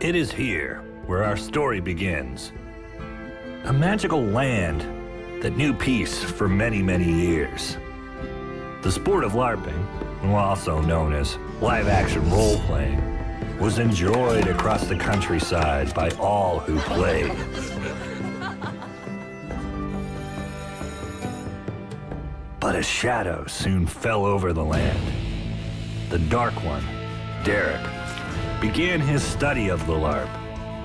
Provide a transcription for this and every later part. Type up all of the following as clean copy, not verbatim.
It is here where our story begins. A magical land that knew peace for many, many years. The sport of LARPing, also known as live-action role-playing, was enjoyed across the countryside by all who played. But a shadow soon fell over the land. The Dark One, Derek, began his study of the LARP,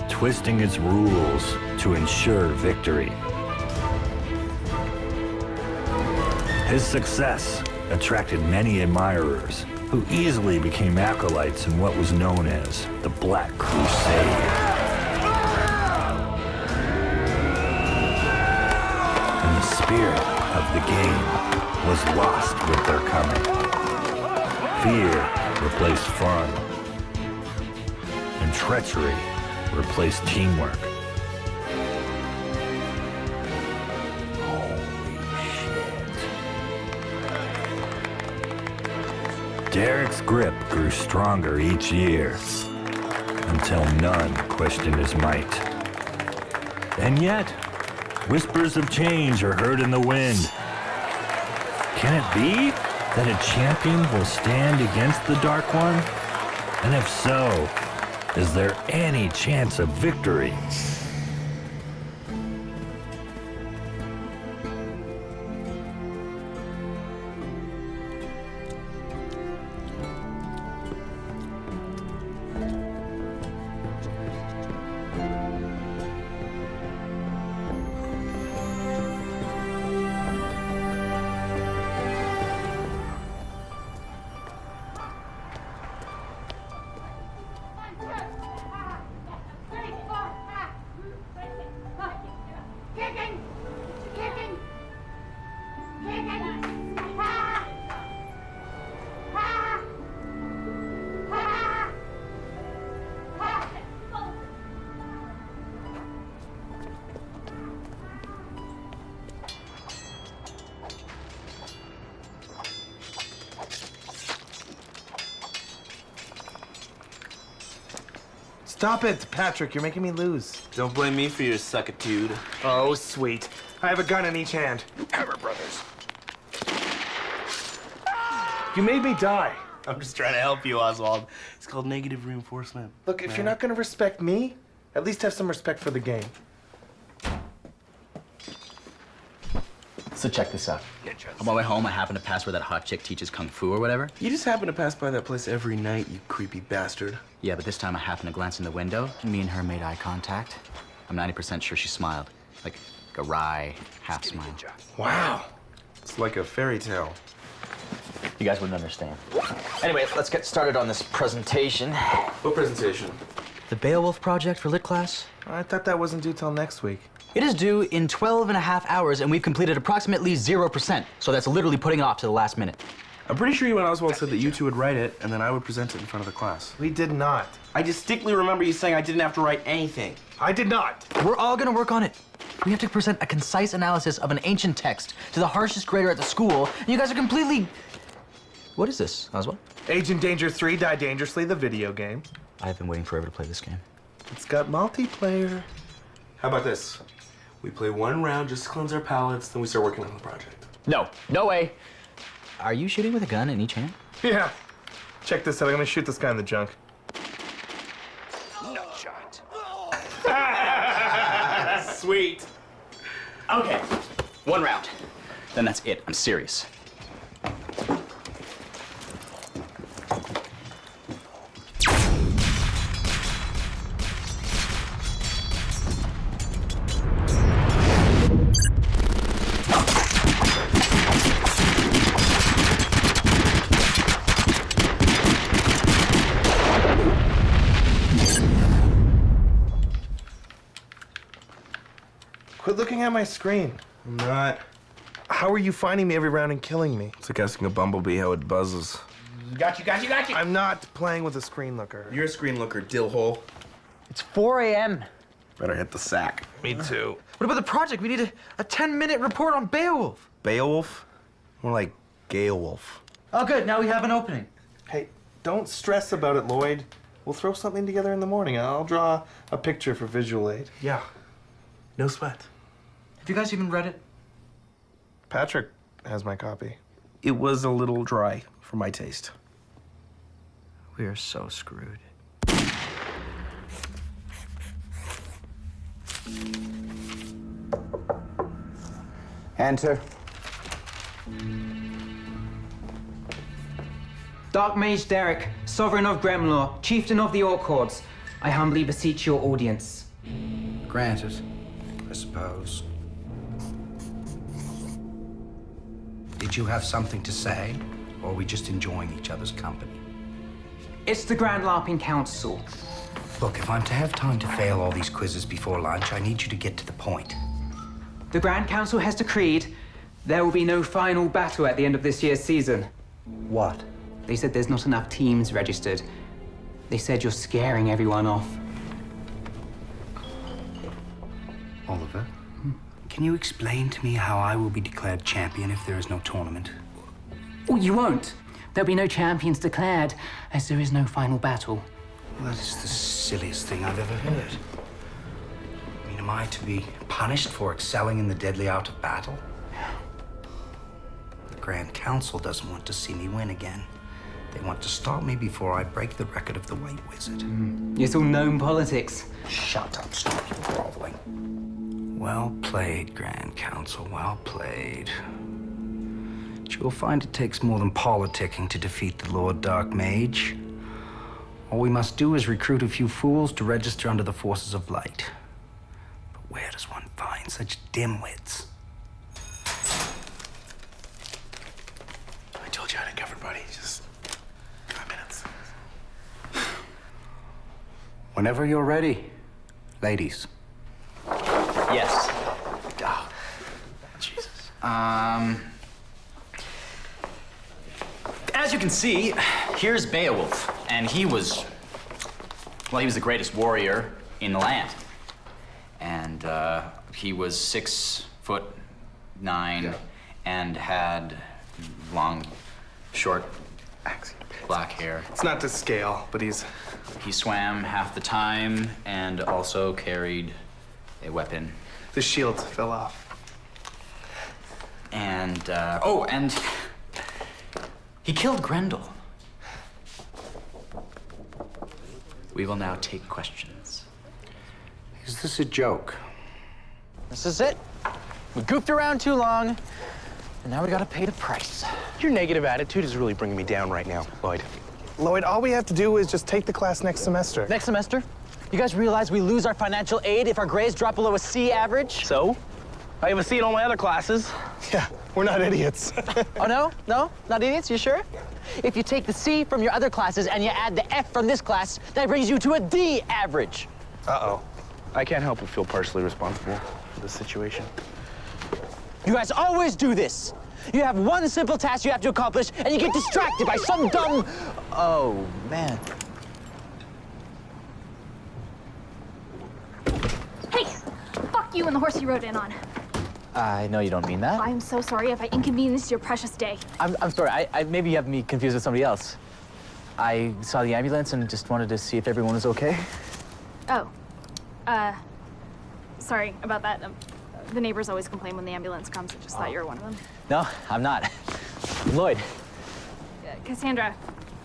twisting its rules to ensure victory. His success attracted many admirers who easily became acolytes in what was known as the Black Crusade. And the spirit of the game was lost with their coming. Fear replaced fun, and treachery replaced teamwork. Derek's grip grew stronger each year, until none questioned his might. And yet, whispers of change are heard in the wind. Can it be that a champion will stand against the Dark One? And if so, is there any chance of victory? Stop it, Patrick. You're making me lose. Don't blame me for your suckitude. Oh, sweet. I have a gun in each hand. Hammer Brothers. You made me die. I'm just trying to help you, Oswald. It's called negative reinforcement. Look, if you're not going to respect me, at least have some respect for the game. So check this out. On my way home, I happened to pass where that hot chick teaches kung fu or whatever. You just happen to pass by that place every night, you creepy bastard. Yeah, but this time I happened to glance in the window, and me and her made eye contact. I'm 90% sure she smiled. Like a wry half smile. Wow. It's like a fairy tale. You guys wouldn't understand. Anyway, let's get started on this presentation. What presentation? The Beowulf Project for Lit class. I thought that wasn't due till next week. It is due in 12 and a half hours, and we've completed approximately 0%. So that's literally putting it off to the last minute. I'm pretty sure you and Oswald said that you two would write it, and then I would present it in front of the class. We did not. I distinctly remember you saying I didn't have to write anything. I did not. We're all gonna work on it. We have to present a concise analysis of an ancient text to the harshest grader at the school, and you guys are completely... What is this, Oswald? Agent Danger 3 Die Dangerously, the video game. I've been waiting forever to play this game. It's got multiplayer. How about this? We play one round just to cleanse our palates, then we start working on the project. No, no way. Are you shooting with a gun in each hand? Yeah. Check this out. I'm gonna shoot this guy in the junk. No shot. Sweet. Okay, one round. Then that's it. I'm serious. Quit looking at my screen. I'm not. How are you finding me every round and killing me? It's like asking a bumblebee how it buzzes. Got you. I'm not playing with a screen looker. You're a screen looker, dillhole. It's 4 a.m. Better hit the sack. Me too. What about the project? We need a 10-minute report on Beowulf. Beowulf? More like Gale Wolf. Oh, good. Now we have an opening. Hey, don't stress about it, Lloyd. We'll throw something together in the morning. I'll draw a picture for visual aid. Yeah. No sweat. Have you guys even read it? Patrick has my copy. It was a little dry for my taste. We are so screwed. Enter. Dark Mage Derek, Sovereign of Gremlor, Chieftain of the Orc Hordes, I humbly beseech your audience. Granted, I suppose. Did you have something to say, or are we just enjoying each other's company? It's the Grand Larping Council. Look, if I'm to have time to fail all these quizzes before lunch, I need you to get to the point. The Grand Council has decreed there will be no final battle at the end of this year's season. What? They said there's not enough teams registered. They said you're scaring everyone off. Oliver, can you explain to me how I will be declared champion if there is no tournament? Oh, you won't. There'll be no champions declared, as there is no final battle. Well, that is the silliest thing I've ever heard. I mean, am I to be punished for excelling in the deadly art of battle? The Grand Council doesn't want to see me win again. They want to stop me before I break the record of the White Wizard. It's all known politics. Shut up, stop your groveling. Well played, Grand Council, well played. But you'll find it takes more than politicking to defeat the Lord Dark Mage. All we must do is recruit a few fools to register under the forces of light. But where does one find such dimwits? I told you I had it covered, buddy. Just 5 minutes. Whenever you're ready, ladies. Yes. Oh, Jesus. As you can see, here's Beowulf, and he was the greatest warrior in the land. And he was 6'9" and had long, short, black hair. It's not to scale, but he's... He swam half the time and also carried a weapon. The shield fell off. And, and he killed Grendel. We will now take questions. Is this a joke? This is it. We goofed around too long, and now we gotta pay the price. Your negative attitude is really bringing me down right now, Lloyd. Lloyd, all we have to do is just take the class next semester. Next semester? You guys realize we lose our financial aid if our grades drop below a C average? So? I have a C in all my other classes. Yeah, we're not idiots. Oh, no? No? Not idiots? You sure? If you take the C from your other classes and you add the F from this class, that brings you to a D average. Uh-oh. I can't help but feel partially responsible for this situation. You guys always do this. You have one simple task you have to accomplish, and you get distracted by some dumb... Oh, man. Hey, fuck you and the horse you rode in on. I know you don't mean that. I'm so sorry if I inconvenienced your precious day. I'm sorry. I maybe you have me confused with somebody else. I saw the ambulance and just wanted to see if everyone was okay. Oh, sorry about that. The neighbors always complain when the ambulance comes. I just thought you were one of them. No, I'm not. Lloyd. Cassandra.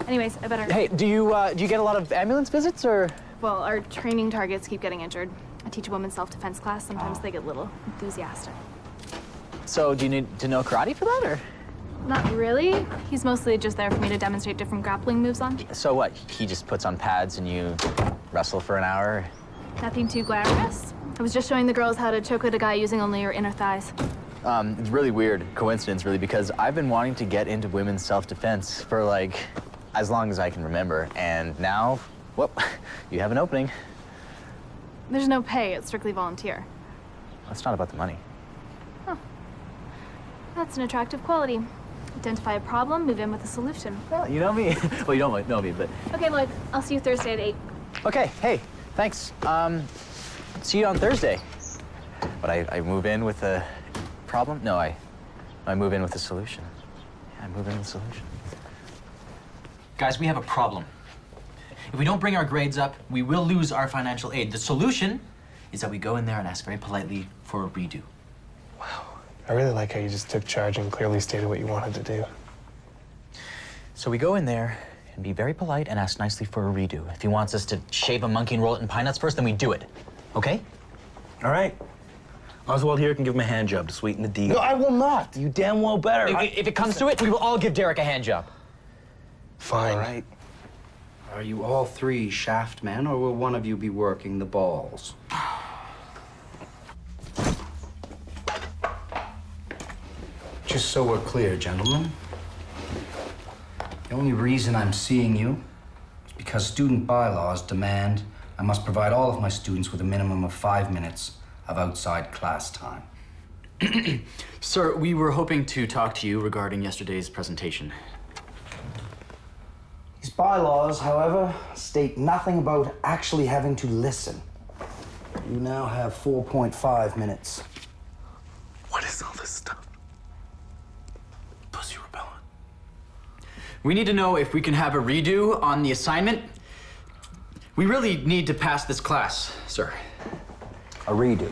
Anyways, I better... Hey, do you get a lot of ambulance visits, or? Well, our training targets keep getting injured. I teach a women's self-defense class. Sometimes they get a little enthusiastic. So do you need to know karate for that, or? Not really. He's mostly just there for me to demonstrate different grappling moves on. So what? He just puts on pads and you wrestle for an hour? Nothing too glamorous. I was just showing the girls how to choke out a guy using only your inner thighs. It's really weird coincidence, really, because I've been wanting to get into women's self-defense for, like, as long as I can remember. And now, well, you have an opening. There's no pay. It's strictly volunteer. It's not about the money. Oh. That's an attractive quality. Identify a problem, move in with a solution. Well, you know me. Well, you don't know me, but... Okay, Lloyd. I'll see you Thursday at 8. Okay, hey, thanks. See you on Thursday. But I move in with a problem? No, I move in with a solution. Yeah, I move in with a solution. Guys, we have a problem. If we don't bring our grades up, we will lose our financial aid. The solution is that we go in there and ask very politely for a redo. I really like how you just took charge and clearly stated what you wanted to do. So we go in there and be very polite and ask nicely for a redo. If he wants us to shave a monkey and roll it in pine nuts first, then we do it. Okay? All right. Oswald here can give him a hand job to sweeten the deal. No, I will not. You damn well better. If it comes to it, we will all give Derek a hand job. Fine. All right. Are you all three shaft men, or will one of you be working the balls? Just so we're clear, gentlemen, the only reason I'm seeing you is because student bylaws demand I must provide all of my students with a minimum of 5 minutes of outside class time. Sir, we were hoping to talk to you regarding yesterday's presentation. These bylaws, however, state nothing about actually having to listen. You now have 4.5 minutes. What is all this stuff? Pussy repellent. We need to know if we can have a redo on the assignment. We really need to pass this class, sir. A redo.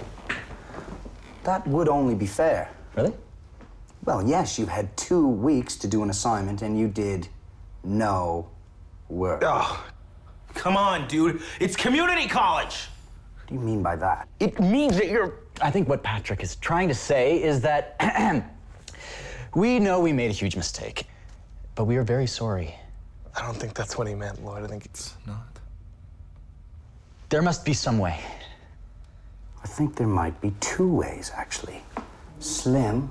That would only be fair. Really? Well, yes, you had 2 weeks to do an assignment, and you did no work. Oh, come on, dude. It's community college. What do you mean by that? It means that you're... I think what Patrick is trying to say is that we know we made a huge mistake, but we are very sorry. I don't think that's what he meant, Lloyd. I think it's not. There must be some way. I think there might be 2 ways, actually. Slim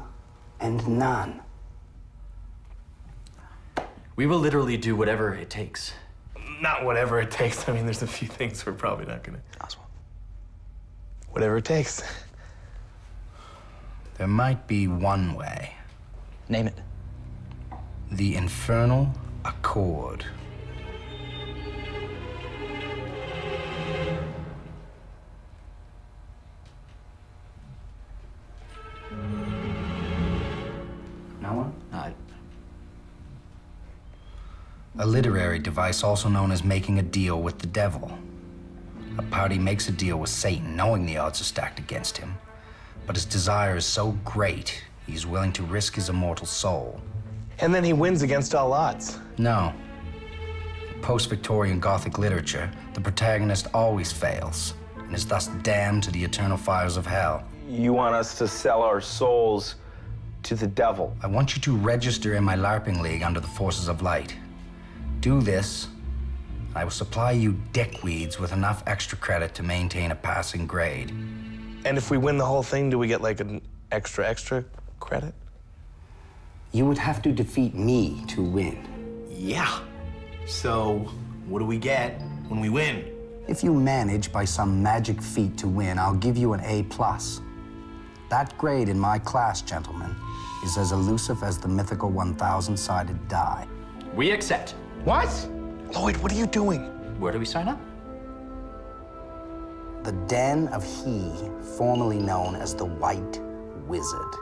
and none. We will literally do whatever it takes. Not whatever it takes. I mean, there's a few things we're probably not gonna. Oswald. Whatever it takes. There might be 1 way. Name it. The Infernal Accord. No one? A literary device also known as making a deal with the devil. A party makes a deal with Satan, knowing the odds are stacked against him. But his desire is so great, he's willing to risk his immortal soul. And then he wins against all odds. No. In post-Victorian Gothic literature, the protagonist always fails, and is thus damned to the eternal fires of hell. You want us to sell our souls to the devil? I want you to register in my LARPing league under the Forces of Light. Do this, I will supply you dickweeds with enough extra credit to maintain a passing grade. And if we win the whole thing, do we get like an extra credit? You would have to defeat me to win. Yeah. So, what do we get when we win? If you manage by some magic feat to win, I'll give you an A+. That grade in my class, gentlemen, is as elusive as the mythical 1,000-sided die. We accept. What? Lloyd, what are you doing? Where do we sign up? The Den of He, formerly known as the White Wizard.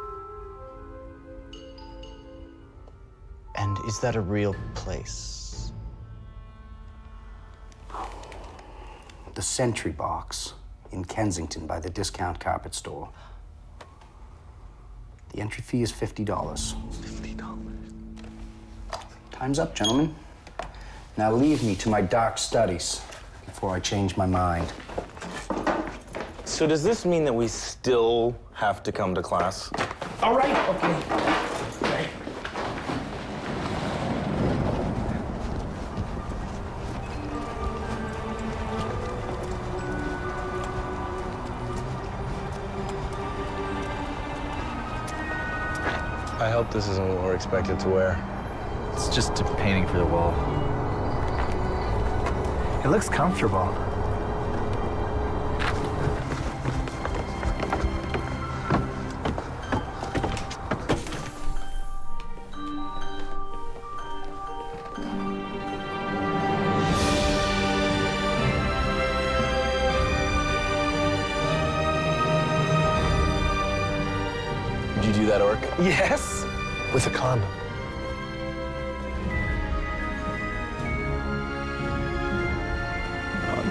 And is that a real place? The Sentry Box in Kensington by the discount carpet store. The entry fee is $50. $50. Time's up, gentlemen. Now leave me to my dark studies before I change my mind. So does this mean that we still have to come to class? All right, okay. I hope this isn't what we're expected to wear. It's just a painting for the wall. It looks comfortable. Did you do that, Orc? Yes, with a condom.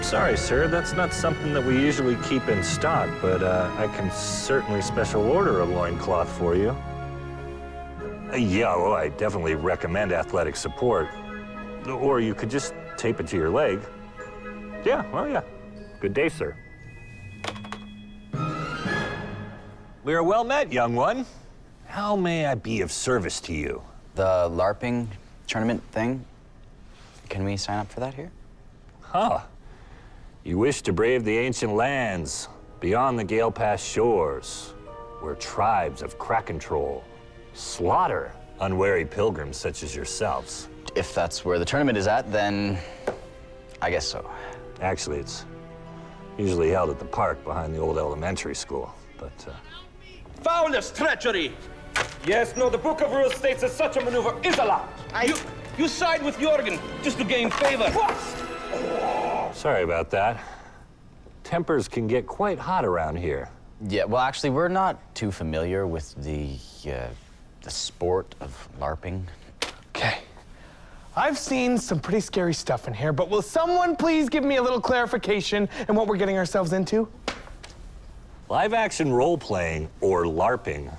sorry, sir. That's not something that we usually keep in stock, but I can certainly special order a loincloth for you. Yeah, well, I definitely recommend athletic support. Or you could just tape it to your leg. Yeah, well, yeah. Good day, sir. We are well met, young one. How may I be of service to you? The LARPing tournament thing? Can we sign up for that here? Huh. You wish to brave the ancient lands, beyond the Gale Pass shores, where tribes of Kraken Troll slaughter unwary pilgrims such as yourselves. If that's where the tournament is at, then I guess so. Actually, it's usually held at the park behind the old elementary school, but, Foulest treachery! Yes, no, the Book of Rules states that such a maneuver is allowed. You side with Jorgen just to gain favor. Sorry about that. Tempers can get quite hot around here. Yeah, well, actually, we're not too familiar with the sport of LARPing. Okay. I've seen some pretty scary stuff in here, but will someone please give me a little clarification in what we're getting ourselves into? Live-action role-playing, or LARPing,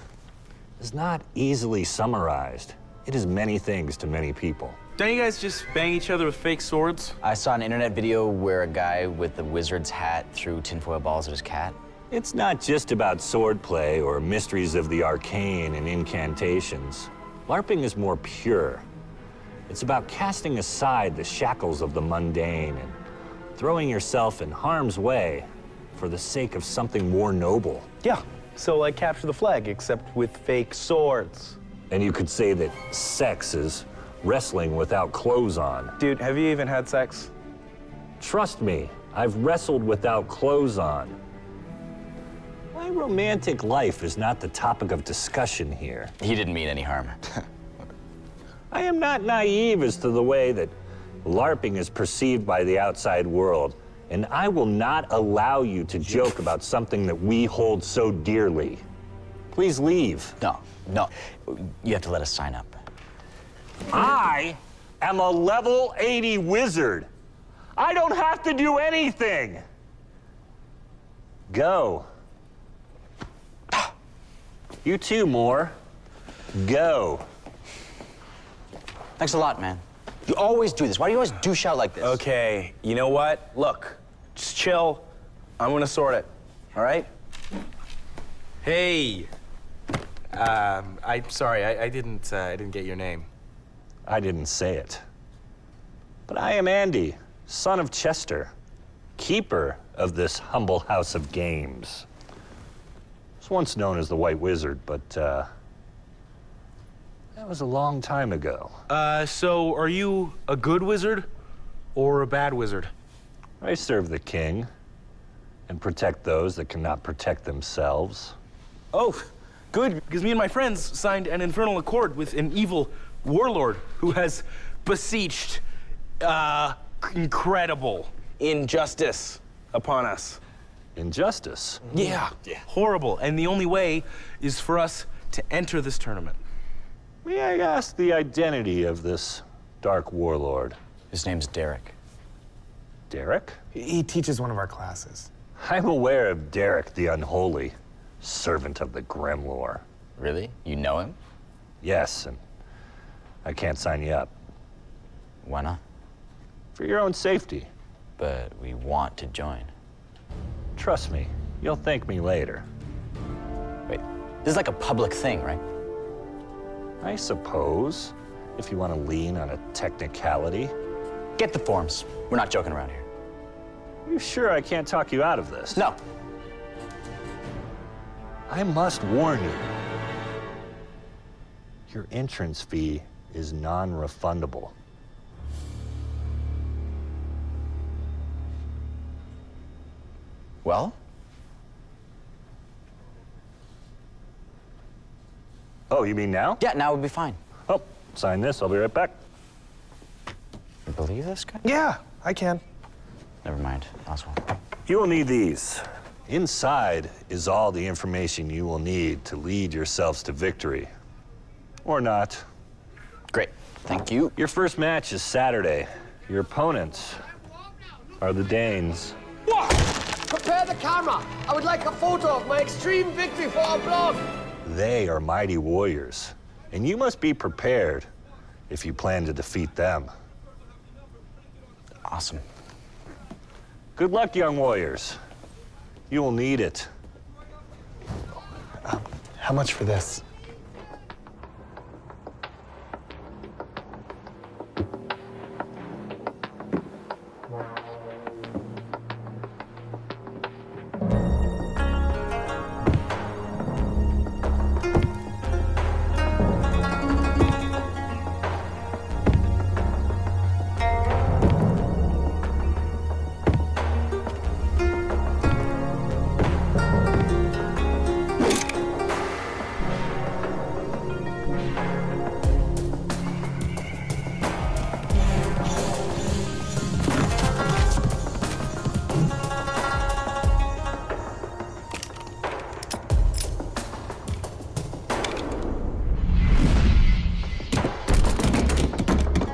is not easily summarized. It is many things to many people. Don't you guys just bang each other with fake swords? I saw an internet video where a guy with the wizard's hat threw tinfoil balls at his cat. It's not just about swordplay or mysteries of the arcane and incantations. LARPing is more pure. It's about casting aside the shackles of the mundane and throwing yourself in harm's way for the sake of something more noble. Yeah, so like Capture the Flag, except with fake swords. And you could say that sex is wrestling without clothes on. Dude, have you even had sex? Trust me, I've wrestled without clothes on. My romantic life is not the topic of discussion here. He didn't mean any harm. I am not naive as to the way that LARPing is perceived by the outside world, and I will not allow you to joke about something that we hold so dearly. Please leave. No. You have to let us sign up. I am a level 80 wizard. I don't have to do anything. Go. You too, Moore. Go. Thanks a lot, man. You always do this. Why do you always douche out like this? Okay, you know what? Look, just chill. I'm gonna sort it, all right? Hey. I'm sorry, I didn't get your name. I didn't say it. But I am Andy, son of Chester, keeper of this humble house of games. I was once known as the White Wizard, but that was a long time ago. So are you a good wizard or a bad wizard? I serve the king and protect those that cannot protect themselves. Oh, good, because me and my friends signed an infernal accord with an evil warlord who has beseeched, incredible Injustice upon us. Injustice? Yeah, horrible. And the only way is for us to enter this tournament. May I ask the identity of this dark warlord? His name's Derek. Derek? He teaches one of our classes. I'm aware of Derek the Unholy, servant of the Gremlore. Really? You know him? Yes, and I can't sign you up. Why not? For your own safety. But we want to join. Trust me, you'll thank me later. Wait, this is like a public thing, right? I suppose, if you want to lean on a technicality. Get the forms. We're not joking around here. Are you sure I can't talk you out of this? No. I must warn you. Your entrance fee is non-refundable. Well? Oh, you mean now? Yeah, now would be fine. Oh, sign this, I'll be right back. You believe this guy? Yeah, I can. Never mind. Oswald. You will need these. Inside is all the information you will need to lead yourselves to victory. Or not. Great. Thank you. Your first match is Saturday. Your opponents are the Danes. What? Prepare the camera. I would like a photo of my extreme victory for our blog. They are mighty warriors, and you must be prepared if you plan to defeat them. Awesome. Good luck, young warriors. You will need it. How much for this?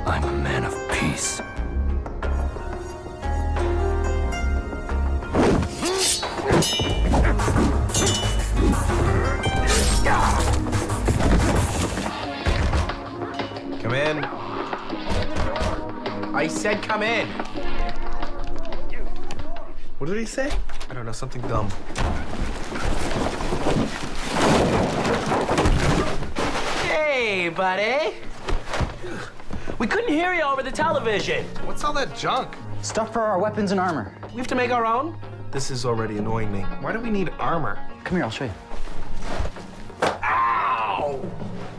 I'm a man of peace. Come in. I said come in. What did he say? I don't know, something dumb. Hey, buddy. We couldn't hear you over the television. What's all that junk? Stuff for our weapons and armor. We have to make our own? This is already annoying me. Why do we need armor? Come here, I'll show you. Ow!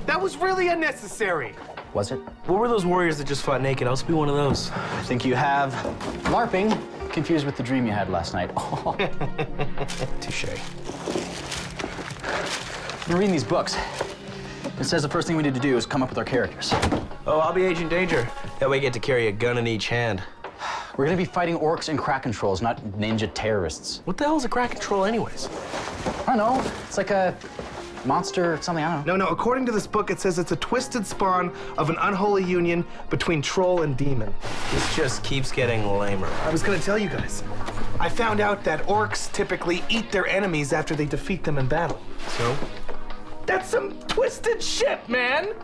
That was really unnecessary. Was it? What were those warriors that just fought naked? I'll be one of those. I think you have LARPing confused with the dream you had last night. Touche. You're reading these books. It says the first thing we need to do is come up with our characters. Oh, I'll be Agent Danger. That way I get to carry a gun in each hand. We're gonna be fighting orcs and Kraken trolls, not ninja terrorists. What the hell is a Kraken troll anyways? I don't know. It's like a monster or something, I don't know. No, according to this book, it says it's a twisted spawn of an unholy union between troll and demon. This just keeps getting lamer. I was gonna tell you guys. I found out that orcs typically eat their enemies after they defeat them in battle. So? That's some twisted shit, man!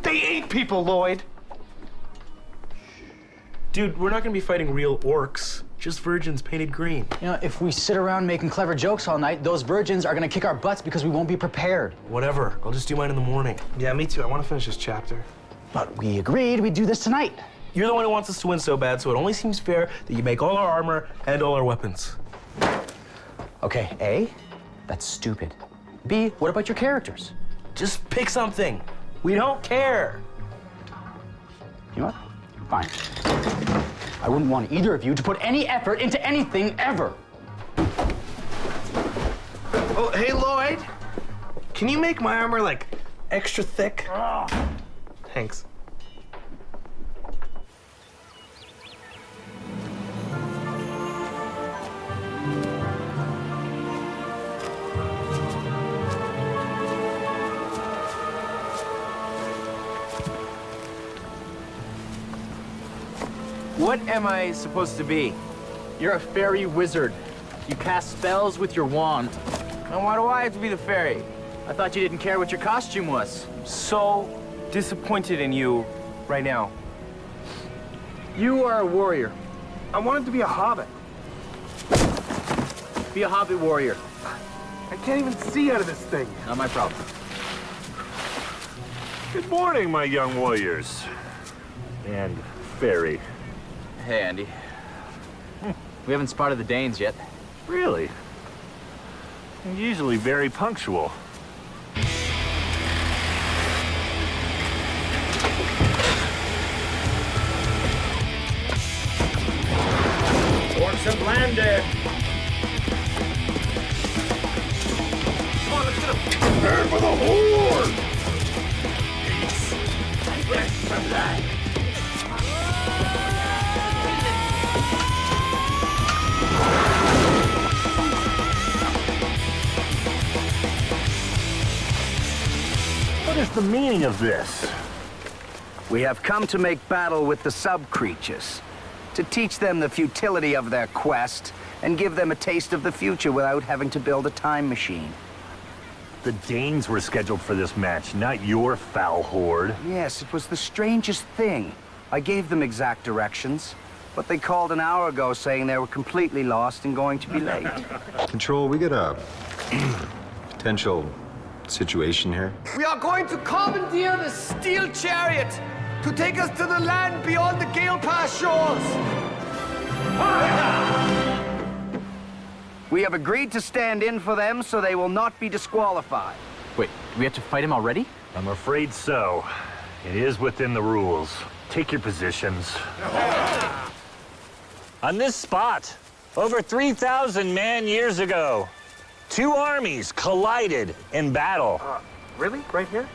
They eat people, Lloyd. Dude, we're not gonna be fighting real orcs. Just virgins painted green. You know, if we sit around making clever jokes all night, those virgins are gonna kick our butts because we won't be prepared. Whatever. I'll just do mine in the morning. Yeah, me too. I want to finish this chapter. But we agreed we'd do this tonight. You're the one who wants us to win so bad, so it only seems fair that you make all our armor and all our weapons. Okay, A, that's stupid. B, what about your characters? Just pick something. We don't care. You know what? Fine. I wouldn't want either of you to put any effort into anything ever. Oh, hey, Lloyd. Can you make my armor, like, extra thick? Thanks. What am I supposed to be? You're a fairy wizard. You cast spells with your wand. And why do I have to be the fairy? I thought you didn't care what your costume was. I'm so disappointed in you right now. You are a warrior. I wanted to be a hobbit. Be a hobbit warrior. I can't even see out of this thing. Not my problem. Good morning, my young warriors. And fairy. Hey, Andy. We haven't spotted the Danes yet. Really? I'm usually very punctual. Orcs have landed. Come on, let's get them. Prepare for the horde! Rest from life. What is the meaning of this? We have come to make battle with the sub-creatures, to teach them the futility of their quest and give them a taste of the future without having to build a time machine. The Danes were scheduled for this match, not your foul horde. Yes, it was the strangest thing. I gave them exact directions, but they called an hour ago saying they were completely lost and going to be late. Control, we get a potential situation here. We are going to commandeer the steel chariot to take us to the land beyond the Gale Pass shores. We have agreed to stand in for them so they will not be disqualified. Wait, we have to fight him already? I'm afraid so. It is within the rules. Take your positions. On this spot, over 3,000 man-years ago, two armies collided in battle. Really? Right here?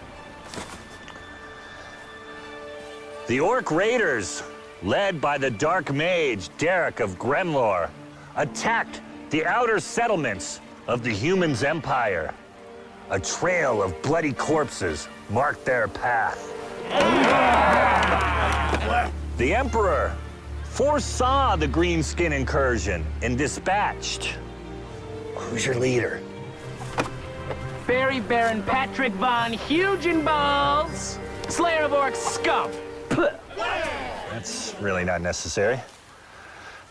The Orc Raiders, led by the Dark Mage Derek of Gremlor, attacked the outer settlements of the Humans' Empire. A trail of bloody corpses marked their path. The Emperor foresaw the greenskin incursion and dispatched. Who's your leader? Fairy Baron Patrick von Hugenballs, Slayer of Orcs scum. That's really not necessary.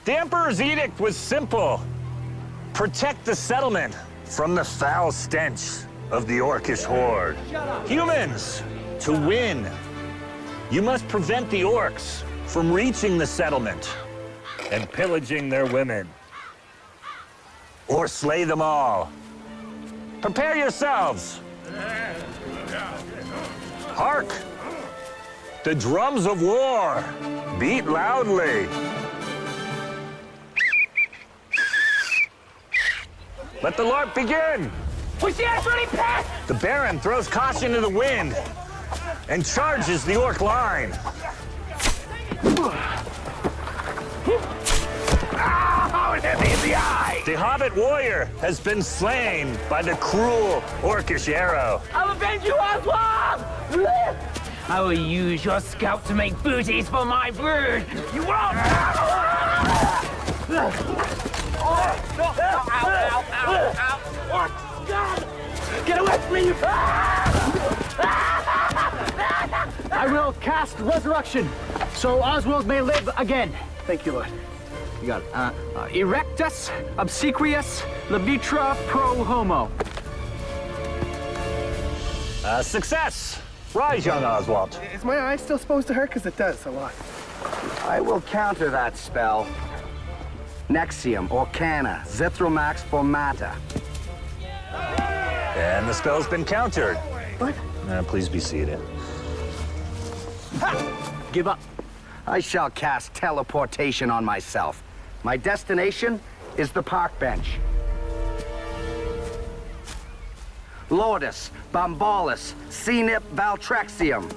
The Emperor's edict was simple. Protect the settlement from the foul stench of the Orcish horde. Humans, to win, you must prevent the Orcs from reaching the settlement and pillaging their women. Or slay them all. Prepare yourselves. Hark! The drums of war beat loudly. Let the LARP begin! Push the ass ready, pass! The Baron throws caution to the wind and charges the Orc line. Oh, it hit me in the eye! The Hobbit warrior has been slain by the cruel Orcish arrow. I'll avenge you, Oswald! I will use your scalp to make booties for my brood. You won't! Get away from me, you... I will cast Resurrection, so Oswald may live again. Thank you, Lord. You got it. Erectus, obsequious, levitra pro homo. Success! Rise, young Oswald. Is my eye still supposed to hurt? Because it does a lot. I will counter that spell. Nexium, Orcana, Zithromax Formata. And the spell's been countered. What? Please be seated. Ha! Give up. I shall cast teleportation on myself. My destination is the park bench. Lourdes, Bombalis, Cenip Valtrexium.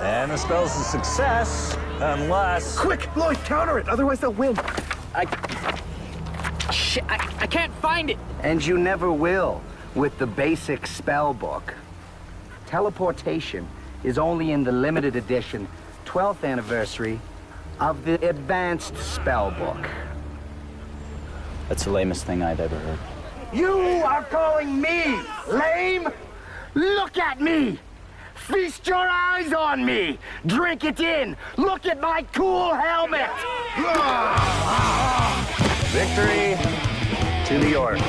And the spell's a success, unless... Quick, Lloyd, counter it, otherwise they'll win. Shit, I can't find it. And you never will with the basic spell book. Teleportation is only in the limited edition 12th anniversary of the advanced spell book. That's the lamest thing I've ever heard. You are calling me lame? Look at me! Feast your eyes on me! Drink it in! Look at my cool helmet! Victory to the Orcs.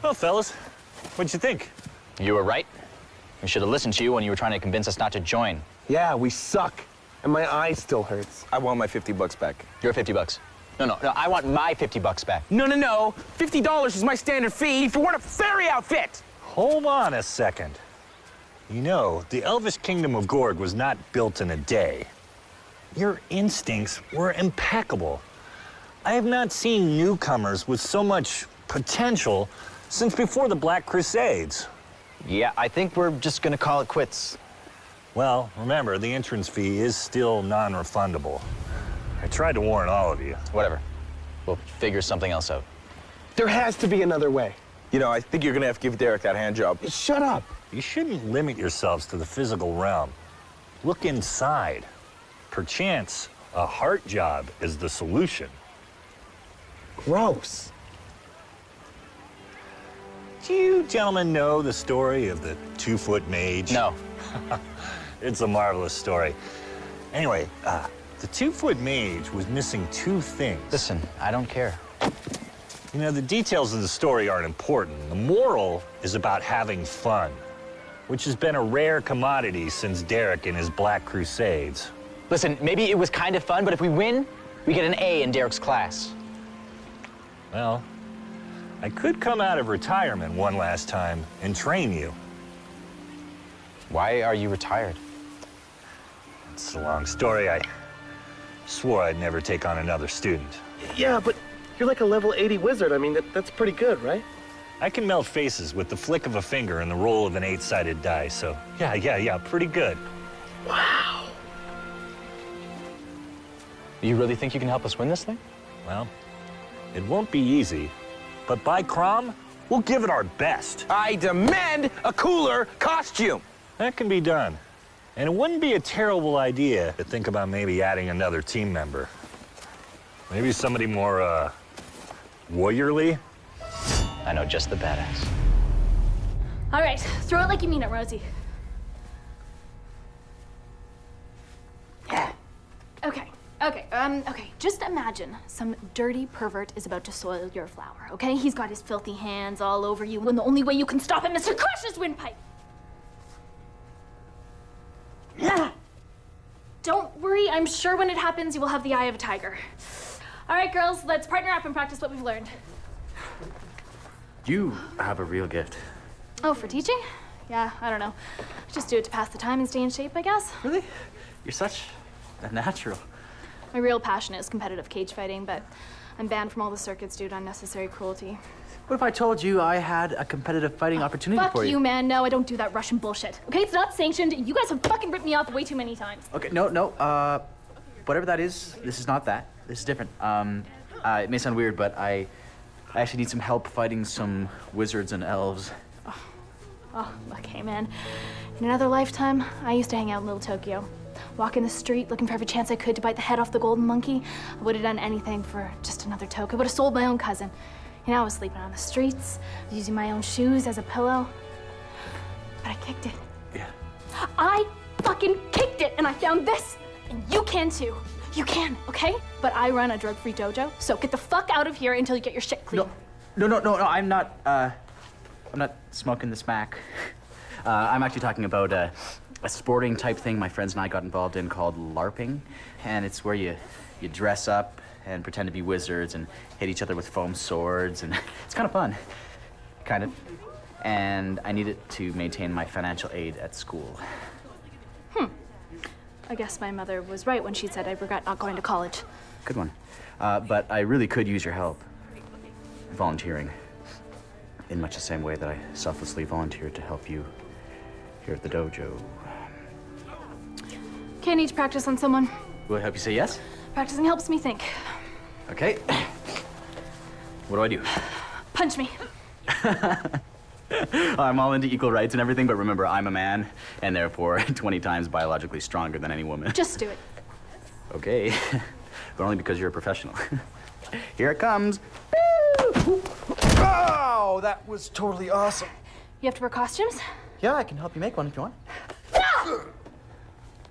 Well, fellas, what'd you think? You were right. We should have listened to you when you were trying to convince us not to join. Yeah, we suck. And my eye still hurts. I want my $50 back. Your 50 bucks. No, I want my 50 bucks back. No. $50 is my standard fee for wearing a fairy outfit. Hold on a second. You know, the Elvish Kingdom of Gorg was not built in a day. Your instincts were impeccable. I have not seen newcomers with so much potential since before the Black Crusades. Yeah, I think we're just gonna call it quits. Well, remember, the entrance fee is still non-refundable. I tried to warn all of you. Whatever. We'll figure something else out. There has to be another way. You know, I think you're gonna have to give Derek that hand job. Shut up. You shouldn't limit yourselves to the physical realm. Look inside. Perchance, a heart job is the solution. Gross. Do you gentlemen know the story of the 2-foot mage? No. It's a marvelous story. Anyway, the 2-foot mage was missing 2 things. Listen, I don't care. You know, the details of the story aren't important. The moral is about having fun, which has been a rare commodity since Derek and his Black Crusades. Listen, maybe it was kind of fun, but if we win, we get an A in Derek's class. Well, I could come out of retirement one last time and train you. Why are you retired? It's a long story. I swore I'd never take on another student. Yeah, but you're like a level 80 wizard. I mean, that's pretty good, right? I can melt faces with the flick of a finger and the roll of an 8-sided die, so yeah, pretty good. Wow. You really think you can help us win this thing? Well, it won't be easy, but by Crom, we'll give it our best. I demand a cooler costume. That can be done. And it wouldn't be a terrible idea to think about maybe adding another team member. Maybe somebody more, warriorly? I know just the badass. All right, throw it like you mean it, Rosie. Okay, just imagine some dirty pervert is about to soil your flower, okay? He's got his filthy hands all over you, and the only way you can stop him is to crush his windpipe. Don't worry, I'm sure when it happens, you will have the eye of a tiger. All right, girls, let's partner up and practice what we've learned. You have a real gift. Oh, for teaching? Yeah, I don't know. Just do it to pass the time and stay in shape, I guess. Really? You're such a natural. My real passion is competitive cage fighting, but I'm banned from all the circuits due to unnecessary cruelty. What if I told you I had a competitive fighting opportunity for you? Fuck you, man. No, I don't do that Russian bullshit. Okay, it's not sanctioned. You guys have fucking ripped me off way too many times. Okay, no, whatever that is, this is not that. This is different. It may sound weird, but I actually need some help fighting some wizards and elves. Oh, okay, man. In another lifetime, I used to hang out in Little Tokyo. Walking the street, looking for every chance I could to bite the head off the golden monkey. I would have done anything for just another toke. I would have sold my own cousin. You know, I was sleeping on the streets, using my own shoes as a pillow. But I kicked it. Yeah. I fucking kicked it, and I found this. And you can too. You can, okay? But I run a drug-free dojo, so get the fuck out of here until you get your shit clean. No, I'm not smoking the smack. I'm actually talking about a sporting type thing my friends and I got involved in called LARPing. And it's where you dress up and pretend to be wizards and hit each other with foam swords, and it's kind of fun. Kind of. And I need it to maintain my financial aid at school. I guess my mother was right when she said I regret not going to college. Good one. But I really could use your help. Volunteering. In much the same way that I selflessly volunteered to help you here at the dojo. Okay, I need to practice on someone. Will it help you say yes? Practicing helps me think. Okay. What do I do? Punch me. I'm all into equal rights and everything, but remember, I'm a man, and therefore 20 times biologically stronger than any woman. Just do it. Okay. But only because you're a professional. Here it comes. Oh, that was totally awesome. You have to wear costumes? Yeah, I can help you make one if you want.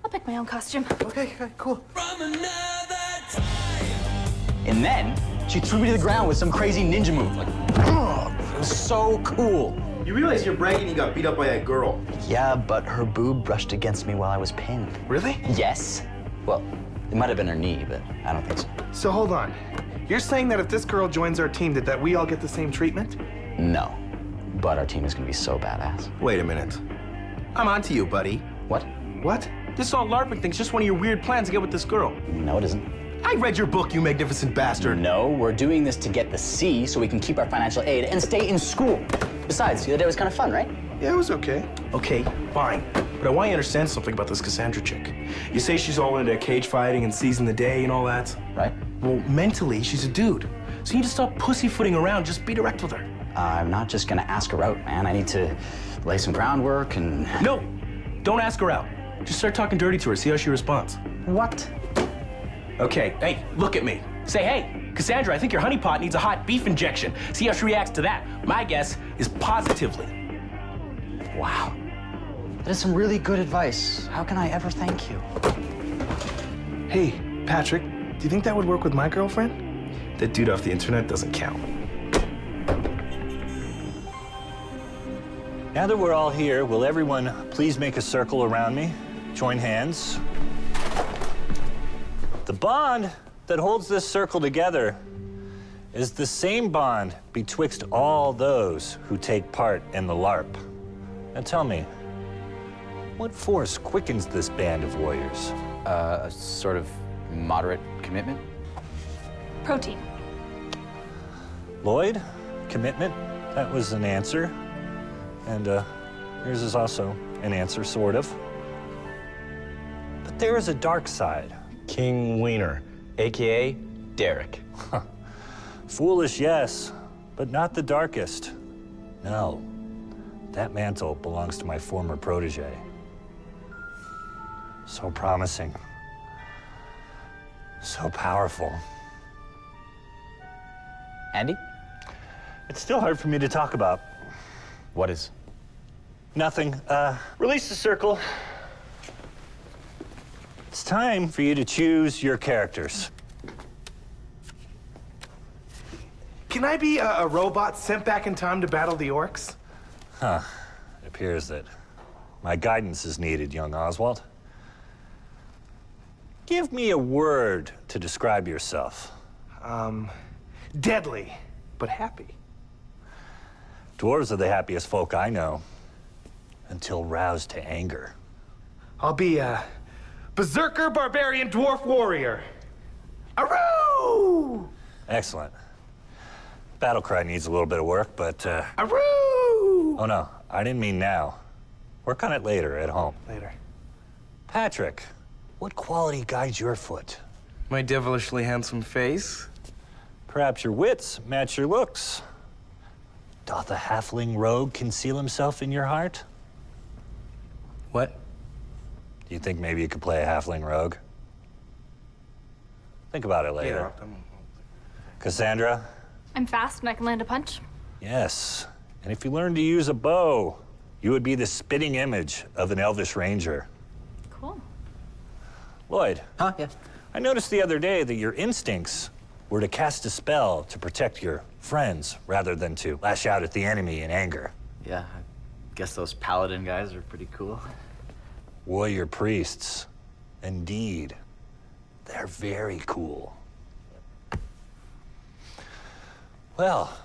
I'll pick my own costume. Okay, cool. And then she threw me to the ground with some crazy ninja move. Like, it was so cool. You realize you're bragging you got beat up by a girl. Yeah, but her boob brushed against me while I was pinned. Really? Yes. Well, it might have been her knee, but I don't think so. So hold on. You're saying that if this girl joins our team, that we all get the same treatment? No, but our team is gonna be so badass. Wait a minute. I'm onto you, buddy. What? What? This whole LARPing thing's just one of your weird plans to get with this girl. No, it isn't. I read your book, you magnificent bastard. No, we're doing this to get the C so we can keep our financial aid and stay in school. Besides, the other day was kind of fun, right? Yeah, it was okay. Okay, fine. But I want you to understand something about this Cassandra chick. You say she's all into cage fighting and seizing the day and all that. Right. Well, mentally, she's a dude. So you need to stop pussyfooting around. Just be direct with her. I'm not just gonna ask her out, man. I need to lay some groundwork and... No, don't ask her out. Just start talking dirty to her, see how she responds. What? Okay, hey, look at me. Say, hey, Cassandra, I think your honeypot needs a hot beef injection. See how she reacts to that. My guess is positively. Wow. That is some really good advice. How can I ever thank you? Hey, Patrick, do you think that would work with my girlfriend? That dude off the internet doesn't count. Now that we're all here, will everyone please make a circle around me? Join hands. The bond that holds this circle together is the same bond betwixt all those who take part in the LARP. Now tell me, what force quickens this band of warriors? A sort of moderate commitment? Protein. Lloyd, commitment, that was an answer. And yours is also an answer, sort of. But there is a dark side. King Wiener, AKA Derek. Foolish, yes, but not the darkest. No, that mantle belongs to my former protege. So promising, so powerful. Andy? It's still hard for me to talk about. What is? Nothing. Release the circle. It's time for you to choose your characters. Can I be a robot sent back in time to battle the orcs? Huh. It appears that my guidance is needed, young Oswald. Give me a word to describe yourself. Deadly, but happy. Dwarves are the happiest folk I know, until roused to anger. I'll be a berserker barbarian dwarf warrior. Aroo! Excellent. Battle cry needs a little bit of work, but Aroo! Oh no, I didn't mean now. Work on it later at home. Later. Patrick, what quality guides your foot? My devilishly handsome face. Perhaps your wits match your looks. Doth a halfling rogue conceal himself in your heart? What? Do you think maybe you could play a halfling rogue? Think about it later. Yeah. Cassandra? I'm fast and I can land a punch. Yes. And if you learn to use a bow, you would be the spitting image of an elvish ranger. Cool. Lloyd. Huh? Yeah. I noticed the other day that your instincts were to cast a spell to protect your friends rather than to lash out at the enemy in anger. Yeah, I guess those paladin guys are pretty cool. Warrior priests, indeed. They're very cool. Well,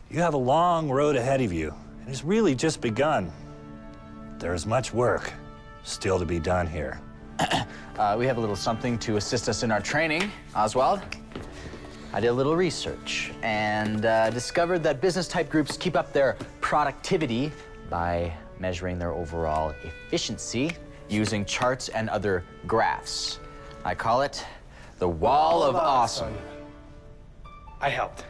you have a long road ahead of you. It has really just begun. There is much work still to be done here. We have a little something to assist us in our training, Oswald. I did a little research and discovered that business-type groups keep up their productivity by measuring their overall efficiency using charts and other graphs. I call it the Wall of Awesome. I helped.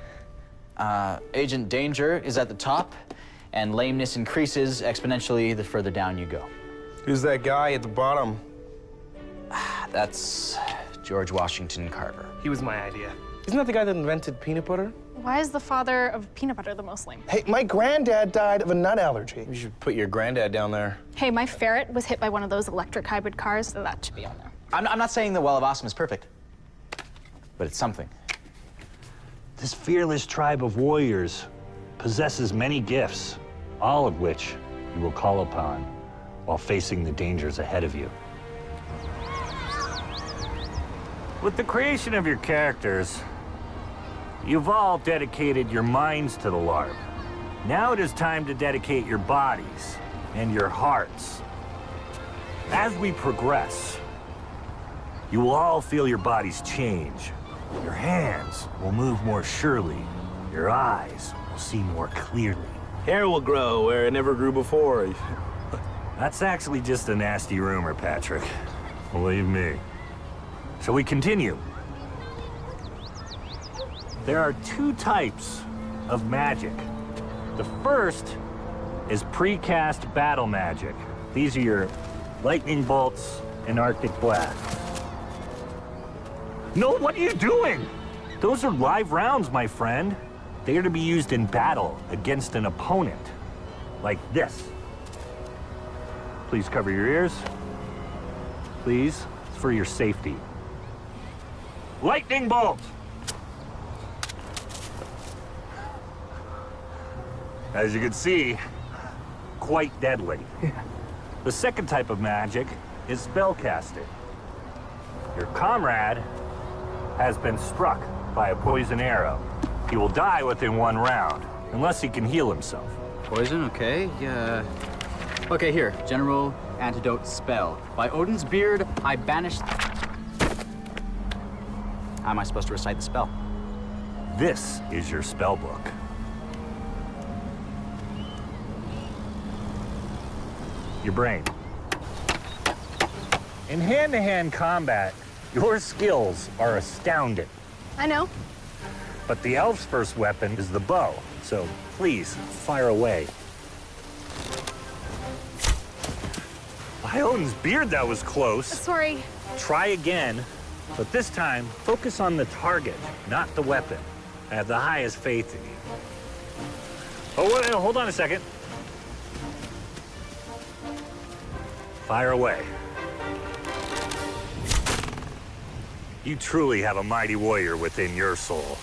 Agent Danger is at the top, and lameness increases exponentially the further down you go. Who's that guy at the bottom? That's George Washington Carver. He was my idea. Isn't that the guy that invented peanut butter? Why is the father of peanut butter the most lame? Hey, my granddad died of a nut allergy. You should put your granddad down there. Hey, my ferret was hit by one of those electric hybrid cars, so that should be on there. I'm not saying the Wall of Awesome is perfect, but it's something. This fearless tribe of warriors possesses many gifts, all of which you will call upon while facing the dangers ahead of you. With the creation of your characters, you've all dedicated your minds to the LARP. Now it is time to dedicate your bodies and your hearts. As we progress, you will all feel your bodies change. Your hands will move more surely. Your eyes will see more clearly. Hair will grow where it never grew before. That's actually just a nasty rumor, Patrick. Believe me. Shall we continue? There are two types of magic. The first is precast battle magic. These are your lightning bolts and Arctic blasts. No, what are you doing? Those are live rounds, my friend. They are to be used in battle against an opponent. Like this. Please cover your ears. Please, it's for your safety. Lightning bolt! As you can see, quite deadly. The second type of magic is spellcasting. Your comrade has been struck by a poison arrow. He will die within 1 round, unless he can heal himself. Poison, okay. Yeah. Okay, here. General antidote spell. By Odin's beard, I banished... How am I supposed to recite the spell? This is your spell book. Your brain. In hand-to-hand combat, your skills are astounding. I know. But the elf's first weapon is the bow, so please, fire away. By Odin's beard, that was close. Sorry. Try again, but this time, focus on the target, not the weapon. I have the highest faith in you. Oh, wait, hold on a second. Fire away. You truly have a mighty warrior within your soul.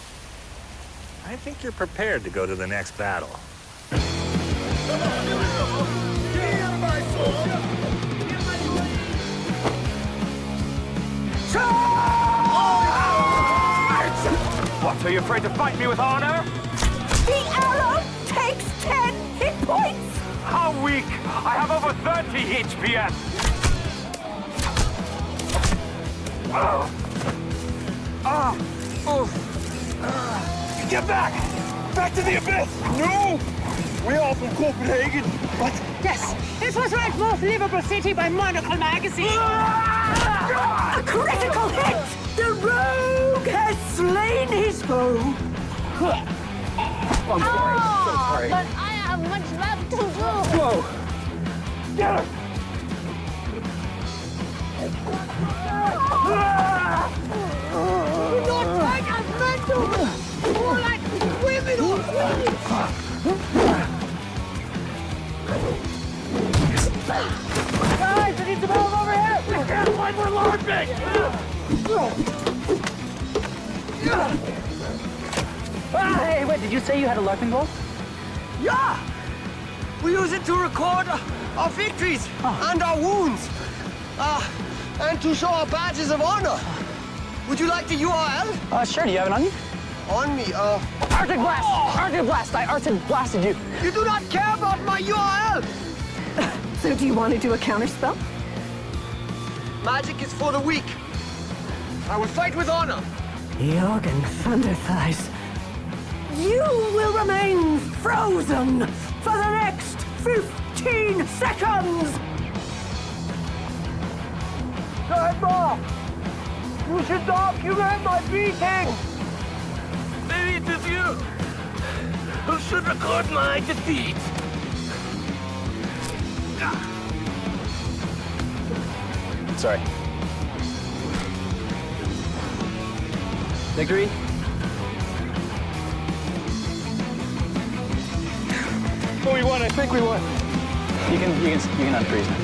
I think you're prepared to go to the next battle. What, are you afraid to fight me with honor? The arrow takes 10 hit points! How weak! I have over 30 HPS! Get back! Back to the abyss! No! We are from Copenhagen, but... Yes, it was right most livable city by Monocle magazine. A critical hit! The rogue has slain his foe. I'm sorry, I'm so sorry. But I have much left to do. Whoa! Get her! You're not like us meant to! More like women or Guys, I need some help over here! We can't find more larping! Hey, wait, did you say you had a larping bolt? Yeah! We use it to record our victories and our wounds. And to show our badges of honor. Would you like the URL? Sure, do you have it on you? On me, Arctic Blast! Arctic Blast! I Arctic Blasted you! You do not care about my URL! So do you want to do a counterspell? Magic is for the weak. I will fight with honor. Jorgen Thunderthighs, you will remain frozen for the next 15 seconds! Grandma! You should document my beating! Maybe it is you who should record my defeat. Sorry. Victory? Oh, we won. I think we won. You can unfreeze me.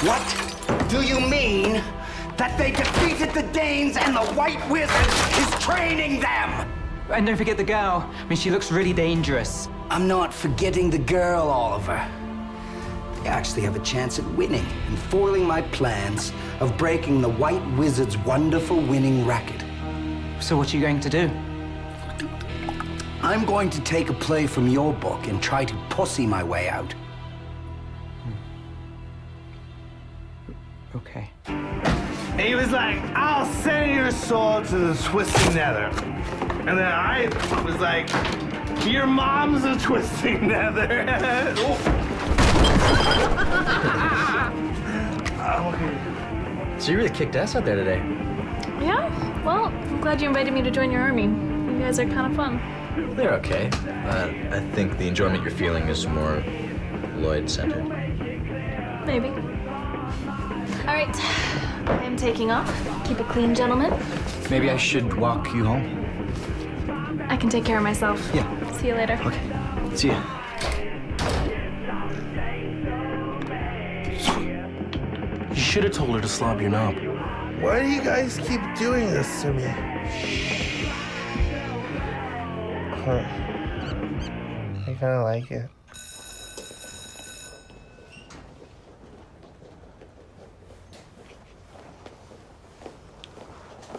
What do you mean that they defeated the Danes and the White Wizard is training them? And don't forget the girl. I mean, she looks really dangerous. I'm not forgetting the girl, Oliver. They actually have a chance at winning and foiling my plans of breaking the White Wizard's wonderful winning record. So what are you going to do? I'm going to take a play from your book and try to pussy my way out. Okay. He was like, I'll send your soul to the twisted nether. And then I was like, Your moms are twisting Nether. Okay. So you really kicked ass out there today. Yeah? Well, I'm glad you invited me to join your army. You guys are kind of fun. They're okay. I think the enjoyment you're feeling is more Lloyd-centered. Maybe. All right, I am taking off. Keep it clean, gentlemen. Maybe I should walk you home? I can take care of myself. Yeah. See you later. Okay. See ya. You should have told her to slob your knob. Why do you guys keep doing this to me? Huh. I kind of like it.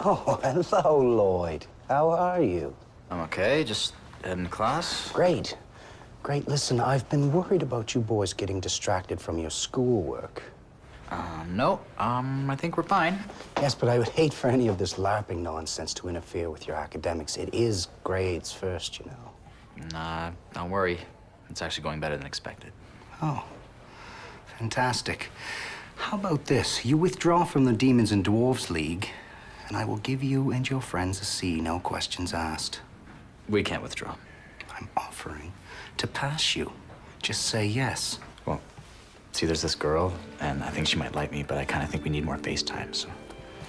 Oh, hello, Lloyd. How are you? I'm okay, just heading to class. Great. Great. Listen, I've been worried about you boys getting distracted from your schoolwork. No, I think we're fine. Yes, but I would hate for any of this LARPing nonsense to interfere with your academics. It is grades first, you know. Nah, don't worry. It's actually going better than expected. Oh, fantastic. How about this? You withdraw from the Demons and Dwarves League, and I will give you and your friends a C, no questions asked. We can't withdraw. I'm offering to pass you. Just say yes. Well, see, there's this girl, and I think she might like me, but I kind of think we need more FaceTime, so.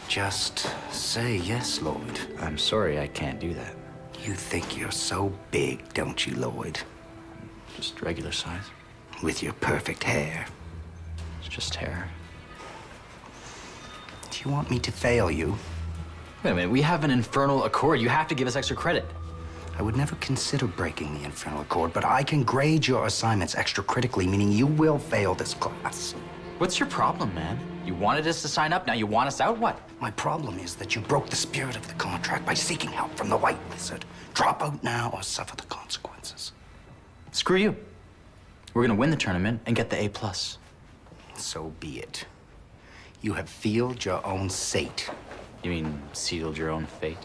Just say yes, Lloyd. I'm sorry, I can't do that. You think you're so big, don't you, Lloyd? Just regular size. With your perfect hair. It's just hair. Do you want me to fail you? Wait a minute, we have an infernal accord. You have to give us extra credit. I would never consider breaking the infernal accord, but I can grade your assignments extra critically, meaning you will fail this class. What's your problem, man? You wanted us to sign up, now you want us out? What? My problem is that you broke the spirit of the contract by seeking help from the White Wizard. Drop out now or suffer the consequences. Screw you. We're gonna win the tournament and get the A+. So be it. You have sealed your own fate. You mean sealed your own fate?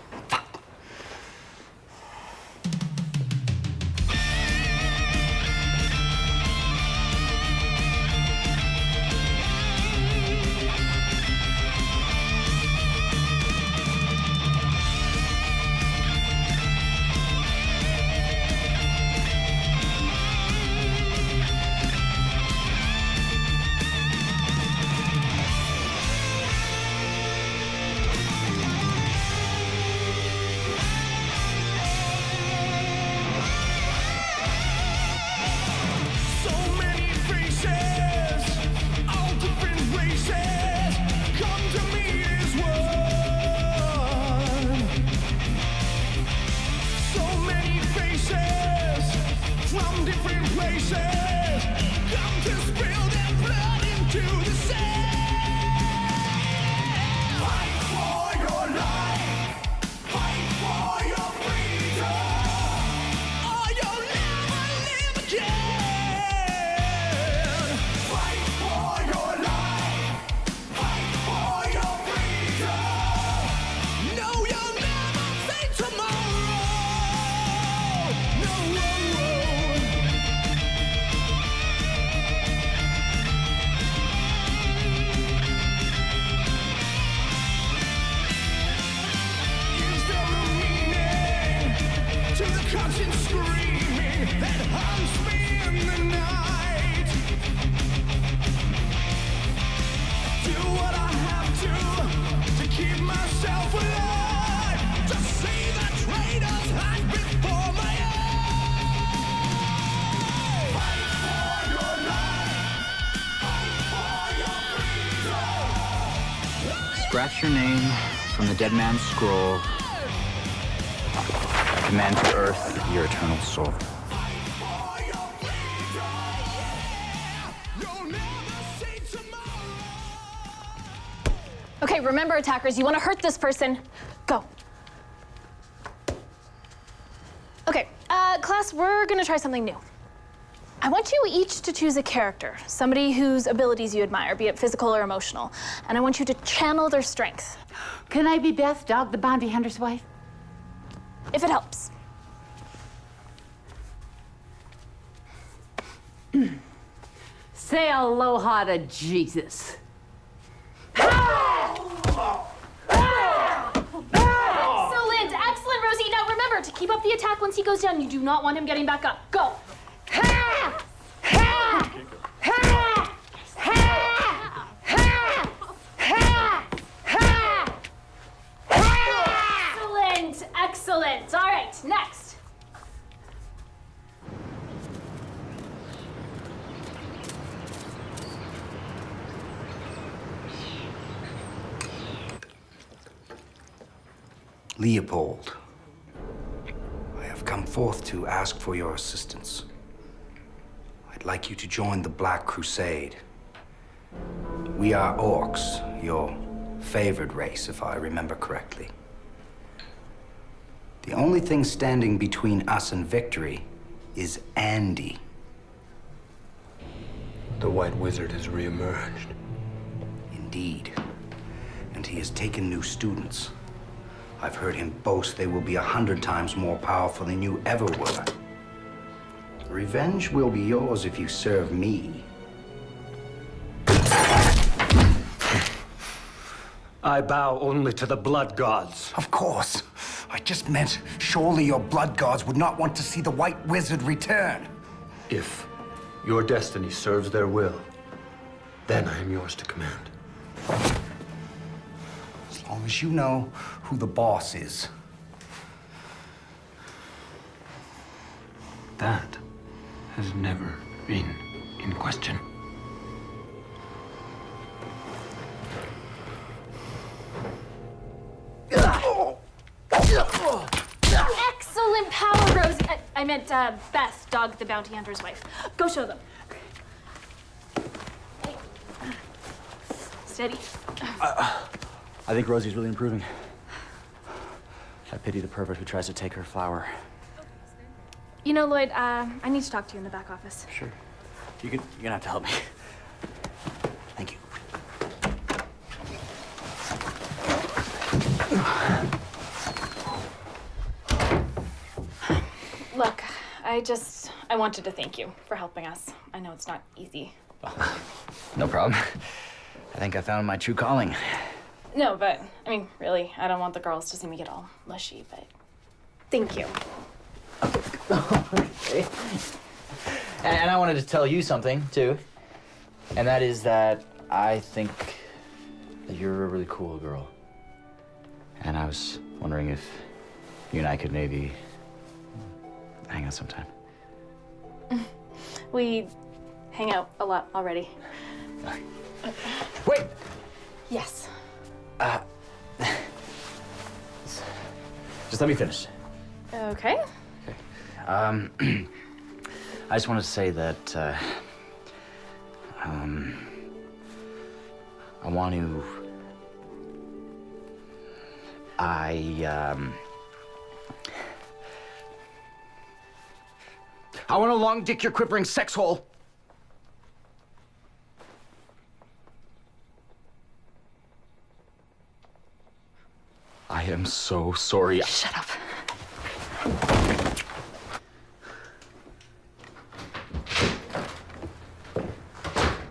Scratch your name from the dead man's scroll. I command to earth your eternal soul. Okay, remember, attackers, you want to hurt this person. Go. Okay, class, we're gonna try something new. I want you each to choose a character, somebody whose abilities you admire, be it physical or emotional, and I want you to channel their strength. Can I be Beth, Dog the Bounty Hunter's wife? If it helps. Say aloha to Jesus. Excellent, Rosie. Now remember to keep up the attack once he goes down. You do not want him getting back up. Go. Excellent, excellent. All right, next. Leopold, I have come forth to ask for your assistance. I'd like you to join the Black Crusade. We are orcs, your favored race, if I remember correctly. The only thing standing between us and victory is Andy. The White Wizard has reemerged. Indeed. And he has taken new students. I've heard him boast they will be 100 times more powerful than you ever were. Revenge will be yours if you serve me. I bow only to the blood gods. Of course. I just meant surely your blood gods would not want to see the White Wizard return. If your destiny serves their will, then I am yours to command. As long as you know who the boss is. That has never been in question. Excellent power, Rosie. I meant Beth, Dog the Bounty Hunter's wife. Go show them. Steady. I think Rosie's really improving. I pity the pervert who tries to take her flower. You know, Lloyd, I need to talk to you in the back office. Sure. You're gonna have to help me. Thank you. Look, I wanted to thank you for helping us. I know it's not easy. No problem. I think I found my true calling. No, but, I mean, really, I don't want the girls to see me get all mushy, but thank you. Okay. And I wanted to tell you something, too. And that is that I think that you're a really cool girl. And I was wondering if you and I could maybe hang out sometime. We hang out a lot already. Wait! Yes. Just let me finish. Okay. I just wanted to say that, I want to... I want to long dick your quivering sex hole. I am so sorry. Shut up.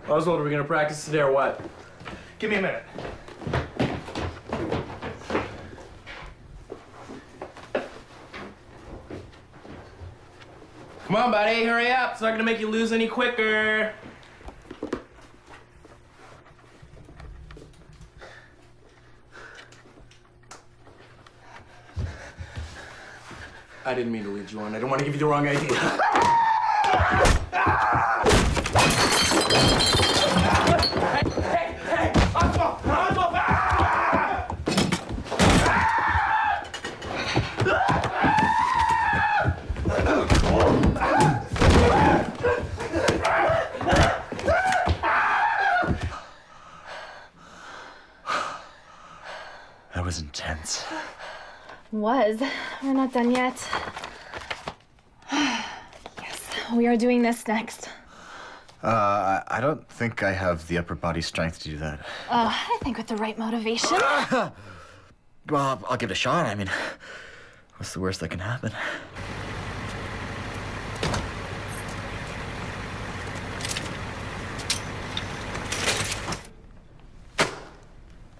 Oswald, are we gonna practice today or what? Give me a minute. Come on, buddy, hurry up. It's not gonna make you lose any quicker. I didn't mean to lead you on. I didn't want to give you the wrong idea. Hey! Oswald! That was intense. We're not done yet. Yes, we are doing this next. I don't think I have the upper body strength to do that. I think with the right motivation. Well, I'll give it a shot. I mean, what's the worst that can happen?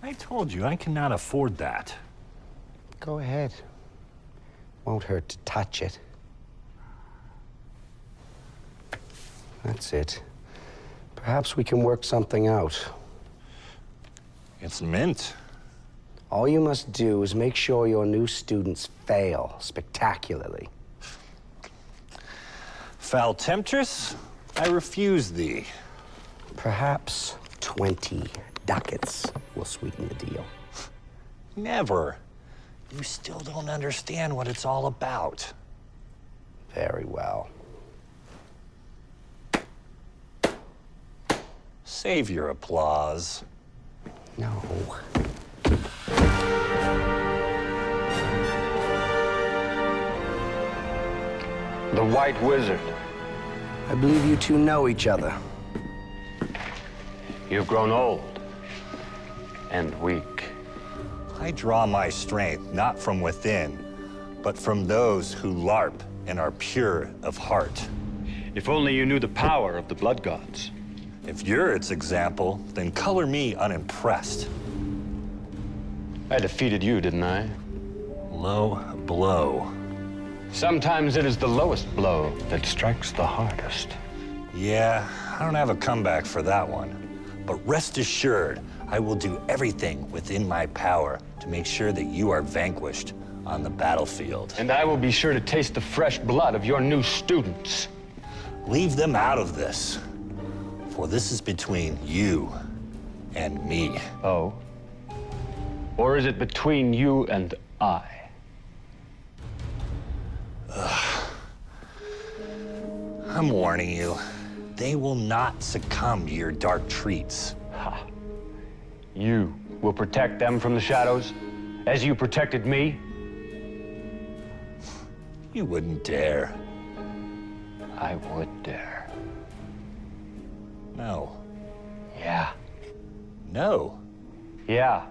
I told you, I cannot afford that. Go ahead. Won't hurt to touch it. That's it. Perhaps we can work something out. It's mint. All you must do is make sure your new students fail spectacularly. Foul temptress, I refuse thee. Perhaps 20 ducats will sweeten the deal. Never. You still don't understand what it's all about. Very well. Save your applause. No. The White Wizard. I believe you two know each other. You've grown old and weak. I draw my strength not from within, but from those who LARP and are pure of heart. If only you knew the power of the blood gods. If you're its example, then color me unimpressed. I defeated you, didn't I? Low blow. Sometimes it is the lowest blow that strikes the hardest. Yeah, I don't have a comeback for that one. But rest assured, I will do everything within my power to make sure that you are vanquished on the battlefield. And I will be sure to taste the fresh blood of your new students. Leave them out of this, for this is between you and me. Oh? Or is it between you and I? I'm warning you, they will not succumb to your dark treats. Ha. You will protect them from the shadows, as you protected me? You wouldn't dare. I would dare. No. Yeah. No. Yeah.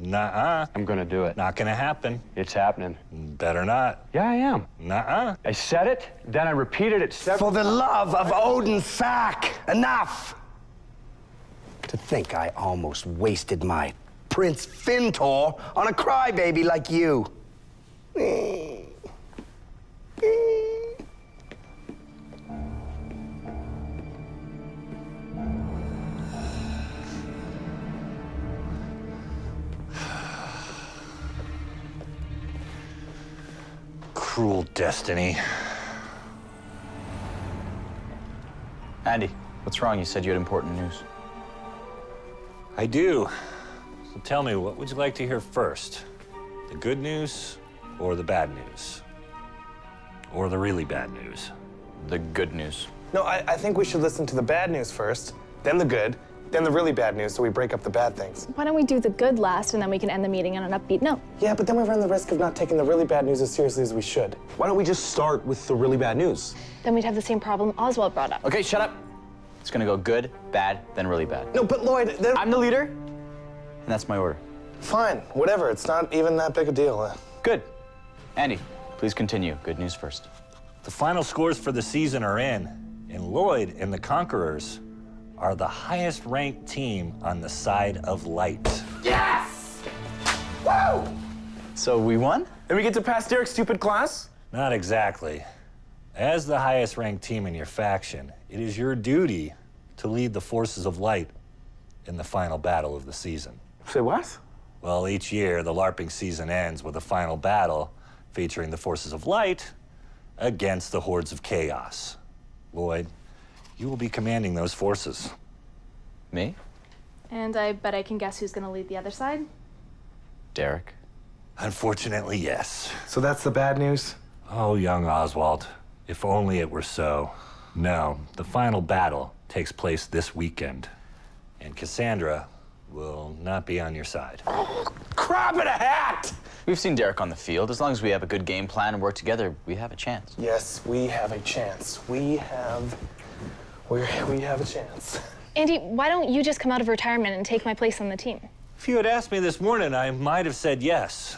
Nuh-uh. I'm gonna do it. Not gonna happen. It's happening. Better not. Yeah, I am. Nuh-uh. I said it, then I repeated it several... For the love of Odin's sack, enough! To think I almost wasted my Prince Fintor on a crybaby like you. Cruel destiny. Andy, what's wrong? You said you had important news. I do. So tell me, what would you like to hear first? The good news or the bad news? Or the really bad news? The good news. No, I think we should listen to the bad news first, then the good, then the really bad news so we break up the bad things. Why don't we do the good last and then we can end the meeting on an upbeat note? Yeah, but then we run the risk of not taking the really bad news as seriously as we should. Why don't we just start with the really bad news? Then we'd have the same problem Oswald brought up. Okay, shut up. It's gonna go good, bad, then really bad. No, but Lloyd, then... I'm the leader, and that's my order. Fine, whatever. It's not even that big a deal. Good. Andy, please continue. Good news first. The final scores for the season are in, and Lloyd and the Conquerors are the highest ranked team on the side of light. Yes! Woo! So we won? And we get to pass Derek's stupid class? Not exactly. As the highest ranked team in your faction, it is your duty to lead the forces of light in the final battle of the season. Say what? Well, each year, the LARPing season ends with a final battle featuring the forces of light against the hordes of chaos. Lloyd, you will be commanding those forces. Me? And I bet I can guess who's gonna lead the other side? Derek. Unfortunately, yes. So that's the bad news? Oh, young Oswald, if only it were so. No, the final battle takes place this weekend, and Cassandra will not be on your side. Crap in a hat! We've seen Derek on the field. As long as we have a good game plan and work together, we have a chance. Yes, we have a chance. We have a chance. Andy, why don't you just come out of retirement and take my place on the team? If you had asked me this morning, I might have said yes.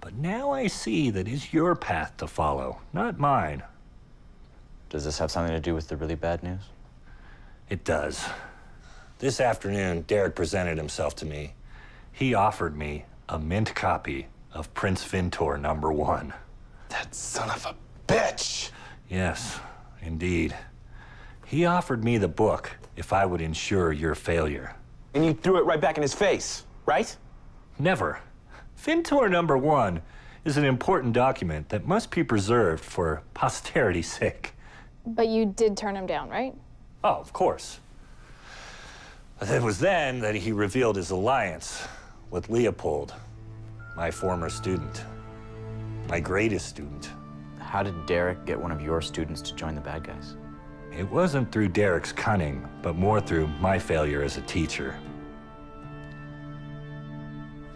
But now I see that it's your path to follow, not mine. Does this have something to do with the really bad news? It does. This afternoon, Derek presented himself to me, He offered me a mint copy of Prince Fintor #1. That son of a bitch! Yes, indeed. He offered me the book if I would ensure your failure. And you threw it right back in his face, right? Never. Fintor #1 is an important document that must be preserved for posterity's sake. But you did turn him down, right? Oh, of course. It was then that he revealed his alliance with Leopold, my former student, my greatest student. How did Derek get one of your students to join the bad guys? It wasn't through Derek's cunning, but more through my failure as a teacher.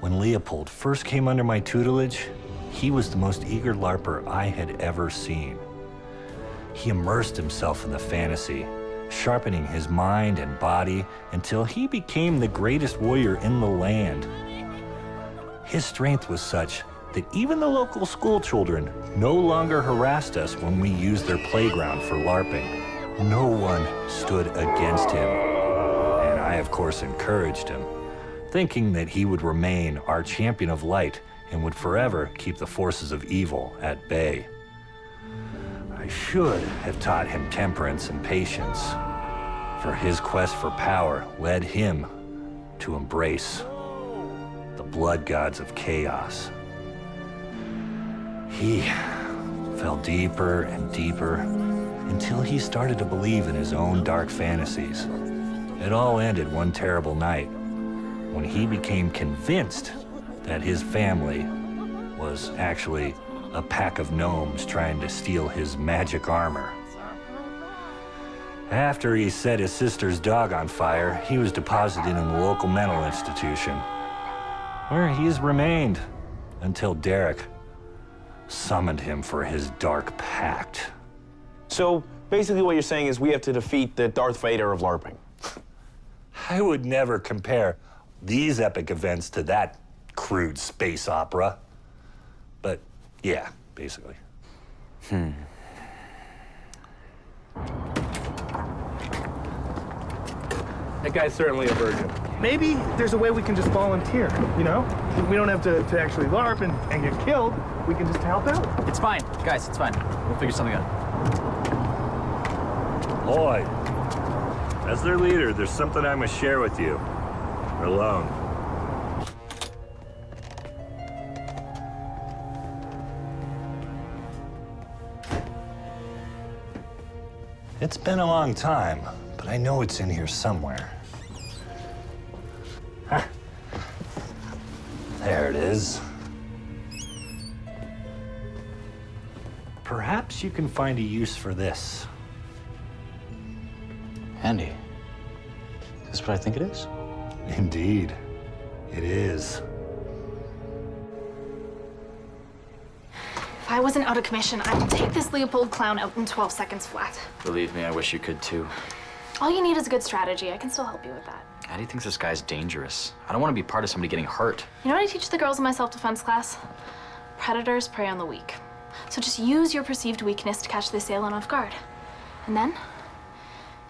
When Leopold first came under my tutelage, he was the most eager LARPer I had ever seen. He immersed himself in the fantasy, sharpening his mind and body until he became the greatest warrior in the land. His strength was such that even the local school children no longer harassed us when we used their playground for LARPing. No one stood against him, and I, of course, encouraged him, thinking that he would remain our champion of light and would forever keep the forces of evil at bay. I should have taught him temperance and patience, for his quest for power led him to embrace the blood gods of chaos. He fell deeper and deeper until he started to believe in his own dark fantasies. It all ended one terrible night when he became convinced that his family was actually a pack of gnomes trying to steal his magic armor. After he set his sister's dog on fire, he was deposited in the local mental institution, where he's remained until Derek summoned him for his dark pact. So basically what you're saying is we have to defeat the Darth Vader of LARPing. I would never compare these epic events to that crude space opera. But yeah, basically. That guy's certainly a virgin. Maybe there's a way we can just volunteer, you know? We don't have to actually LARP and get killed. We can just help out. It's fine, guys, it's fine. We'll figure something out. Lloyd, as their leader, there's something I must share with you. We're alone. It's been a long time, but I know it's in here somewhere. Huh. There it is. Perhaps you can find a use for this. Andy, is this what I think it is? Indeed, it is. If I wasn't out of commission, I'd take this Leopold clown out in 12 seconds flat. Believe me, I wish you could too. All you need is a good strategy. I can still help you with that. Andy thinks this guy's dangerous. I don't want to be part of somebody getting hurt. You know what I teach the girls in my self-defense class? Predators prey on the weak. So just use your perceived weakness to catch the assailant off guard. And then,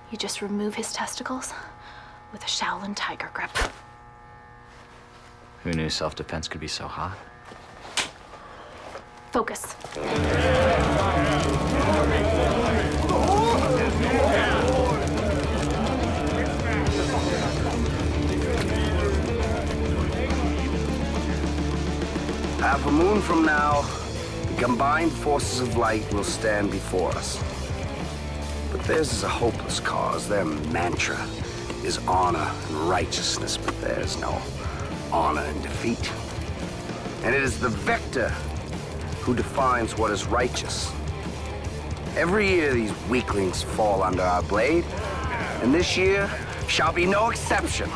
you just remove his testicles with a Shaolin tiger grip. Who knew self-defense could be so hot? Focus. Half a moon from now, the combined forces of light will stand before us. But theirs is a hopeless cause. Their mantra is honor and righteousness, but there's no honor in defeat. And it is the victor who defines what is righteous. Every year, these weaklings fall under our blade, and this year shall be no exception.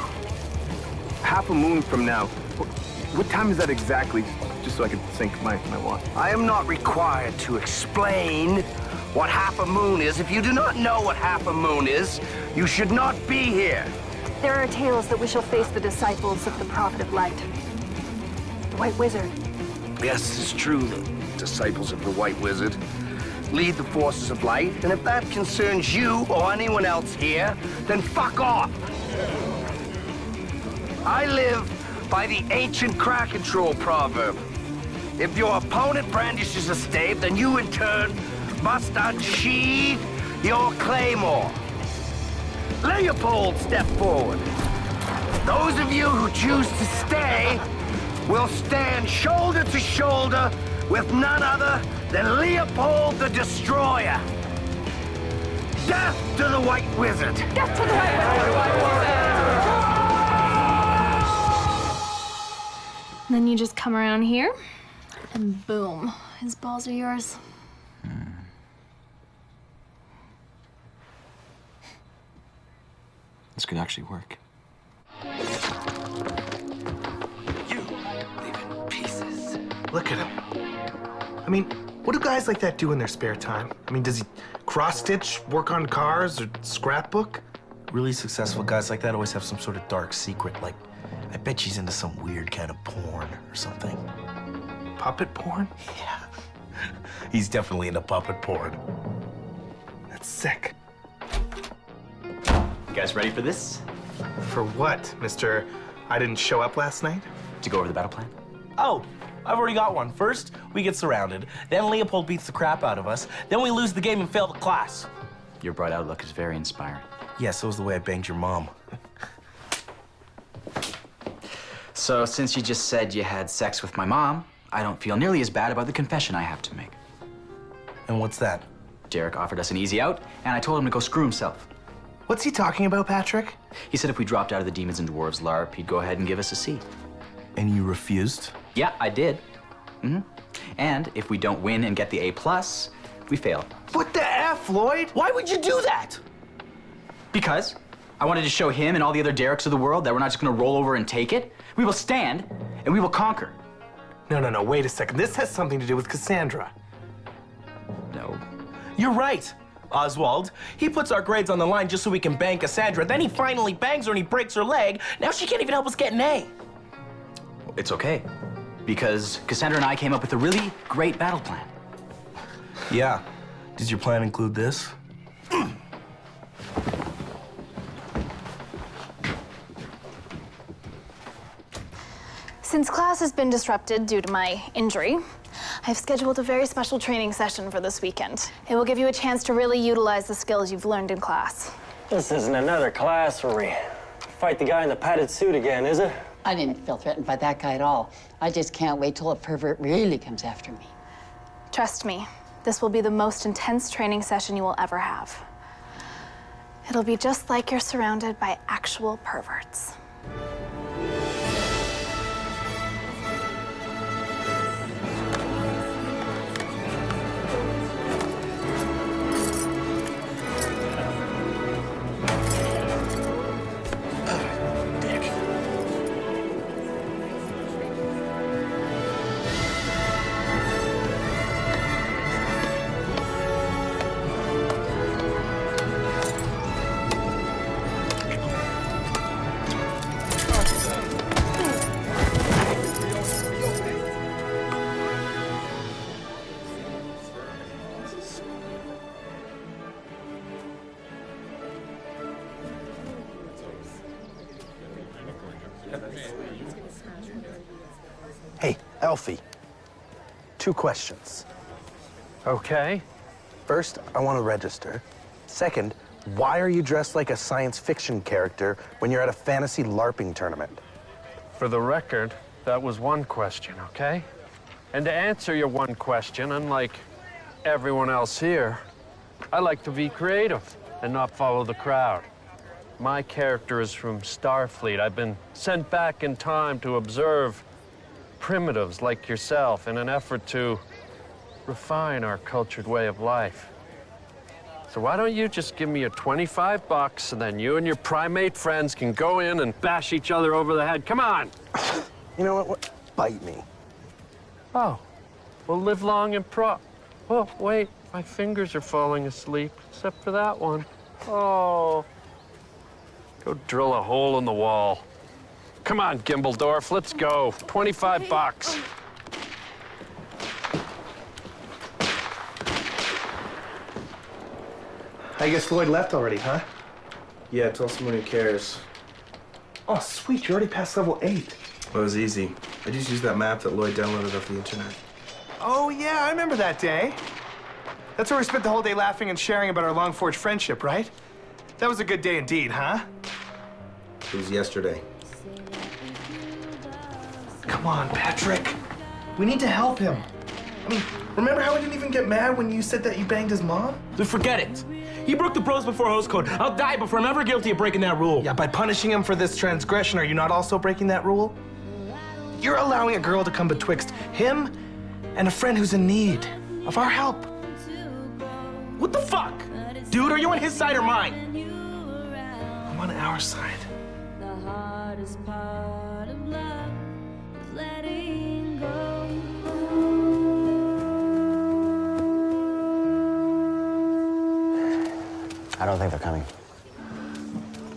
Half a moon from now. What time is that exactly? Just so I can sync my watch. I am not required to explain what half a moon is. If you do not know what half a moon is, you should not be here. There are tales that we shall face the disciples of the Prophet of Light. The White Wizard. Yes, it's true. The disciples of the White Wizard lead the forces of light, and if that concerns you or anyone else here, then fuck off. I live by the ancient crowd control proverb. If your opponent brandishes a stave, then you in turn must unsheathe your claymore. Leopold, step forward. Those of you who choose to stay will stand shoulder to shoulder with none other than Leopold the Destroyer. Death to the White Wizard! Death to the White Wizard! Then you just come around here, and boom, his balls are yours. This could actually work. Look at him. I mean, what do guys like that do in their spare time? I mean, does he cross-stitch, work on cars, or scrapbook? Really successful guys like that always have some sort of dark secret. Like, I bet she's into some weird kind of porn or something. Puppet porn? Yeah. He's definitely into puppet porn. That's sick. You guys ready for this? For what, Mr. I didn't show up last night? To go over the battle plan? Oh, I've already got one. First, we get surrounded. Then Leopold beats the crap out of us. Then we lose the game and fail the class. Your bright outlook is very inspiring. Yeah, so was the way I banged your mom. So, since you just said you had sex with my mom, I don't feel nearly as bad about the confession I have to make. And what's that? Derek offered us an easy out, and I told him to go screw himself. What's he talking about, Patrick? He said if we dropped out of the Demons and Dwarves LARP, he'd go ahead and give us a C. And you refused? Yeah, I did. And if we don't win and get the A+, we fail. What the F, Lloyd? Why would you do that? Because I wanted to show him and all the other Dereks of the world that we're not just gonna roll over and take it. We will stand, and we will conquer. No, wait a second. This has something to do with Cassandra. No. You're right, Oswald. He puts our grades on the line just so we can bang Cassandra. Then he finally bangs her and he breaks her leg. Now she can't even help us get an A. It's okay, because Cassandra and I came up with a really great battle plan. Yeah. Does your plan include this? Since class has been disrupted due to my injury, I've scheduled a very special training session for this weekend. It will give you a chance to really utilize the skills you've learned in class. This isn't another class where we fight the guy in the padded suit again, is it? I didn't feel threatened by that guy at all. I just can't wait till a pervert really comes after me. Trust me, this will be the most intense training session you will ever have. It'll be just like you're surrounded by actual perverts. Hey, Elfie. 2 questions. Okay. First, I want to register. Second, why are you dressed like a science fiction character when you're at a fantasy LARPing tournament? For the record, that was one question, okay? And to answer your one question, unlike everyone else here, I like to be creative and not follow the crowd. My character is from Starfleet. I've been sent back in time to observe primitives like yourself in an effort to refine our cultured way of life. So why don't you just give me your $25 and then you and your primate friends can go in and bash each other over the head. Come on! You know what? Bite me. Oh, well, live long and Oh, wait, my fingers are falling asleep, except for that one. Oh. Go drill a hole in the wall. Come on, Gimbledorf, let's go. $25. I guess Lloyd left already, huh? Yeah, tell someone who cares. Oh, sweet, you already passed level 8. Well, it was easy. I just used that map that Lloyd downloaded off the internet. Oh, yeah, I remember that day. That's where we spent the whole day laughing and sharing about our long-forged friendship, right? That was a good day indeed, huh? It was yesterday. Come on, Patrick. We need to help him. I mean, remember how we didn't even get mad when you said that you banged his mom? Then forget it. He broke the bros before host code. I'll die before I'm ever guilty of breaking that rule. Yeah, by punishing him for this transgression, are you not also breaking that rule? You're allowing a girl to come betwixt him and a friend who's in need of our help. What the fuck? Dude, are you on his side or mine? I'm on our side. The hardest part of love is letting go. I don't think they're coming.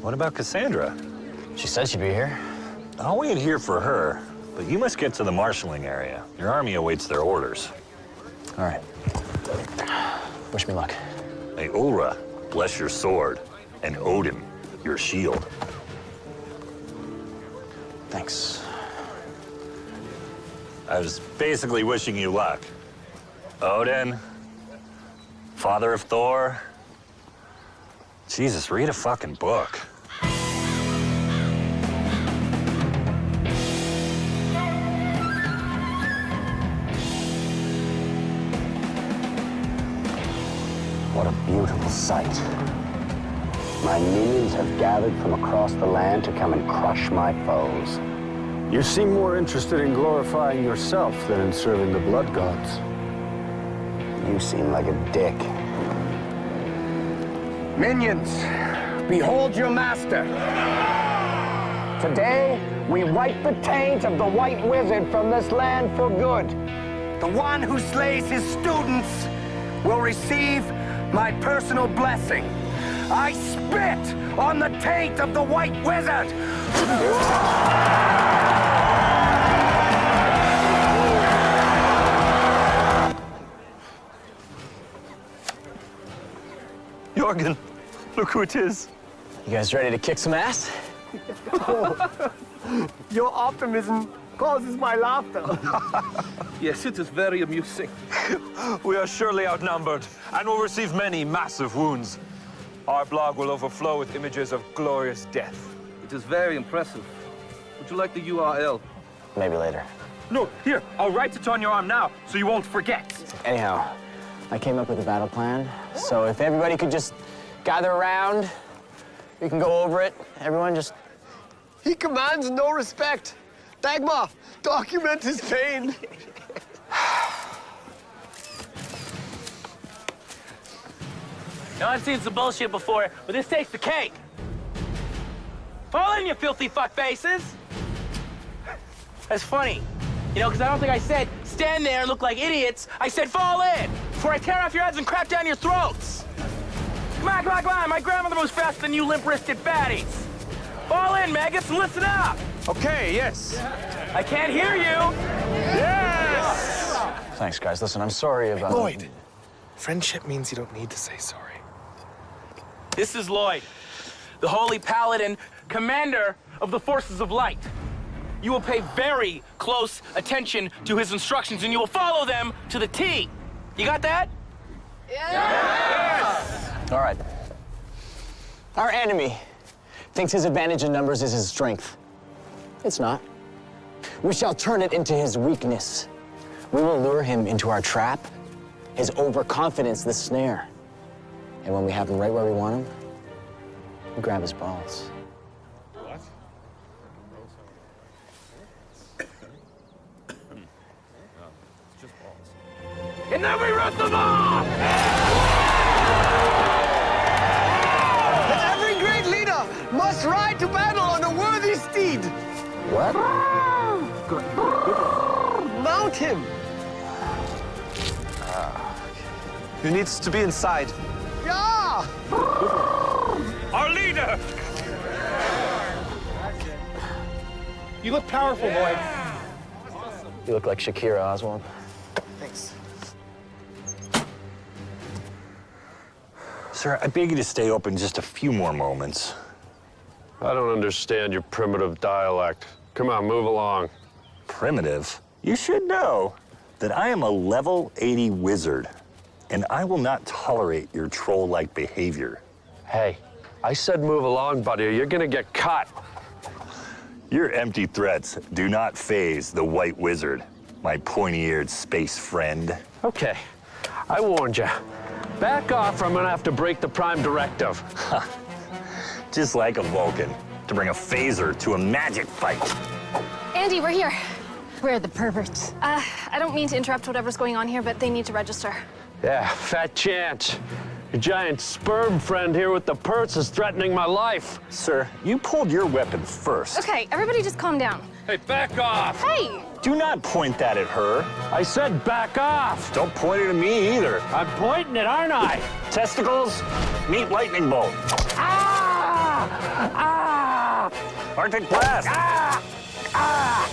What about Cassandra? She said she'd be here. I'll wait here for her, but you must get to the marshalling area. Your army awaits their orders. All right. Wish me luck. May Ulra bless your sword, and Odin your shield. Thanks. I was basically wishing you luck. Odin, father of Thor. Jesus, read a fucking book. What a beautiful sight. My minions have gathered from across the land to come and crush my foes. You seem more interested in glorifying yourself than in serving the blood gods. You seem like a dick. Minions, behold your master. Today, we wipe the taint of the White Wizard from this land for good. The one who slays his students will receive my personal blessing. I spit on the taint of the White Wizard! Jorgen, look who it is. You guys ready to kick some ass? Your optimism causes my laughter. Yes, it is very amusing. We are surely outnumbered and will receive many massive wounds. Our blog will overflow with images of glorious death. It is very impressive. Would you like the URL? Maybe later. No, here, I'll write it on your arm now, so you won't forget. Anyhow, I came up with a battle plan, so if everybody could just gather around, we can go over it. Everyone just... He commands no respect. Dagmar, document his pain. Now, I've seen some bullshit before, but this takes the cake. Fall in, you filthy fuckfaces! That's funny, you know, because I don't think I said stand there and look like idiots. I said fall in before I tear off your heads and crap down your throats. Come on, come on, come on. My grandmother was faster than you limp-wristed fatties. Fall in, maggots, and listen up. Okay, yes. I can't hear you. Yes! Thanks, guys. Listen, I'm sorry about... Lloyd, friendship means you don't need to say sorry. This is Lloyd, the Holy Paladin, commander of the Forces of Light. You will pay very close attention to his instructions, and you will follow them to the T. You got that? Yes! All right. Our enemy thinks his advantage in numbers is his strength. It's not. We shall turn it into his weakness. We will lure him into our trap, his overconfidence the snare. And when we have him right where we want him, we grab his balls. What? It's just balls. And then we rip them off! Every great leader must ride to battle on a worthy steed. What? Mount him. Who needs to be inside? Yeah! Our leader! You look powerful, Lloyd. You look like Shakira, Oswald. Thanks. Sir, I beg you to stay open just a few more moments. I don't understand your primitive dialect. Come on, move along. Primitive? You should know that I am a level 80 wizard, and I will not tolerate your troll-like behavior. Hey, I said move along, buddy, or you're gonna get cut. Your empty threats do not faze the White Wizard, my pointy-eared space friend. Okay, I warned you. Back off or I'm gonna have to break the Prime Directive. Just like a Vulcan, to bring a phaser to a magic fight. Andy, we're here. Where are the perverts? I don't mean to interrupt whatever's going on here, but they need to register. Yeah, fat chance. Your giant sperm friend here with the purse is threatening my life. Sir, you pulled your weapon first. Okay, everybody just calm down. Hey, back off! Hey! Do not point that at her. I said back off! Don't point it at me either. I'm pointing it, aren't I? Testicles, meet lightning bolt. Ah! Ah! Arctic blast. Ah! Ah!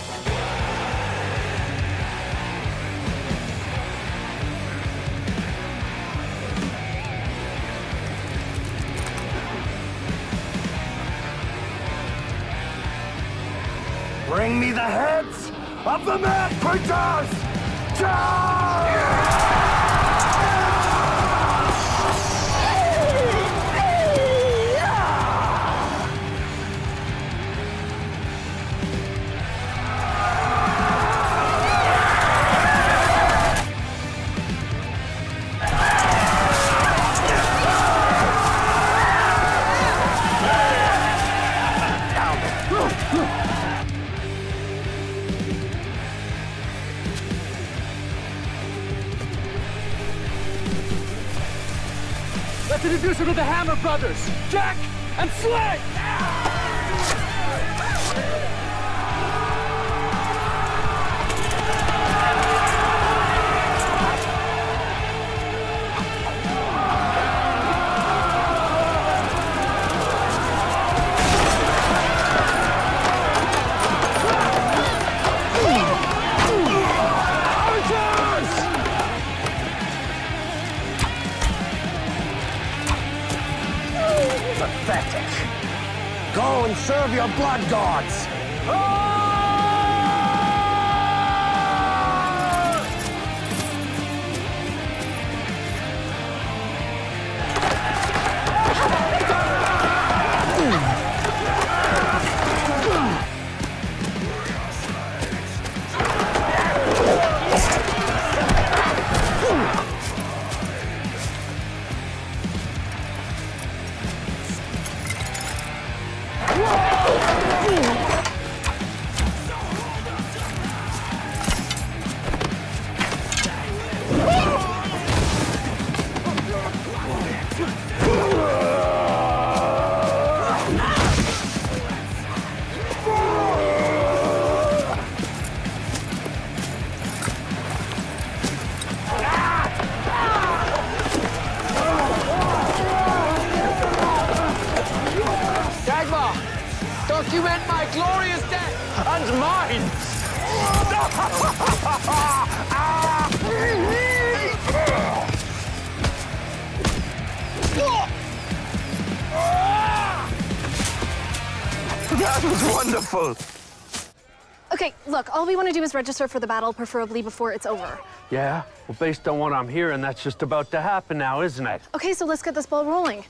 Bring me the heads of the mad creatures! Let's introduce her to the Hammer Brothers, Jack and Slay! Pathetic. Go and serve your blood gods. Document my glorious death and mine! That was wonderful. Okay, look, all we want to do is register for the battle, preferably before it's over. Yeah? Well, based on what I'm hearing, that's just about to happen now, isn't it? Okay, so let's get this ball rolling.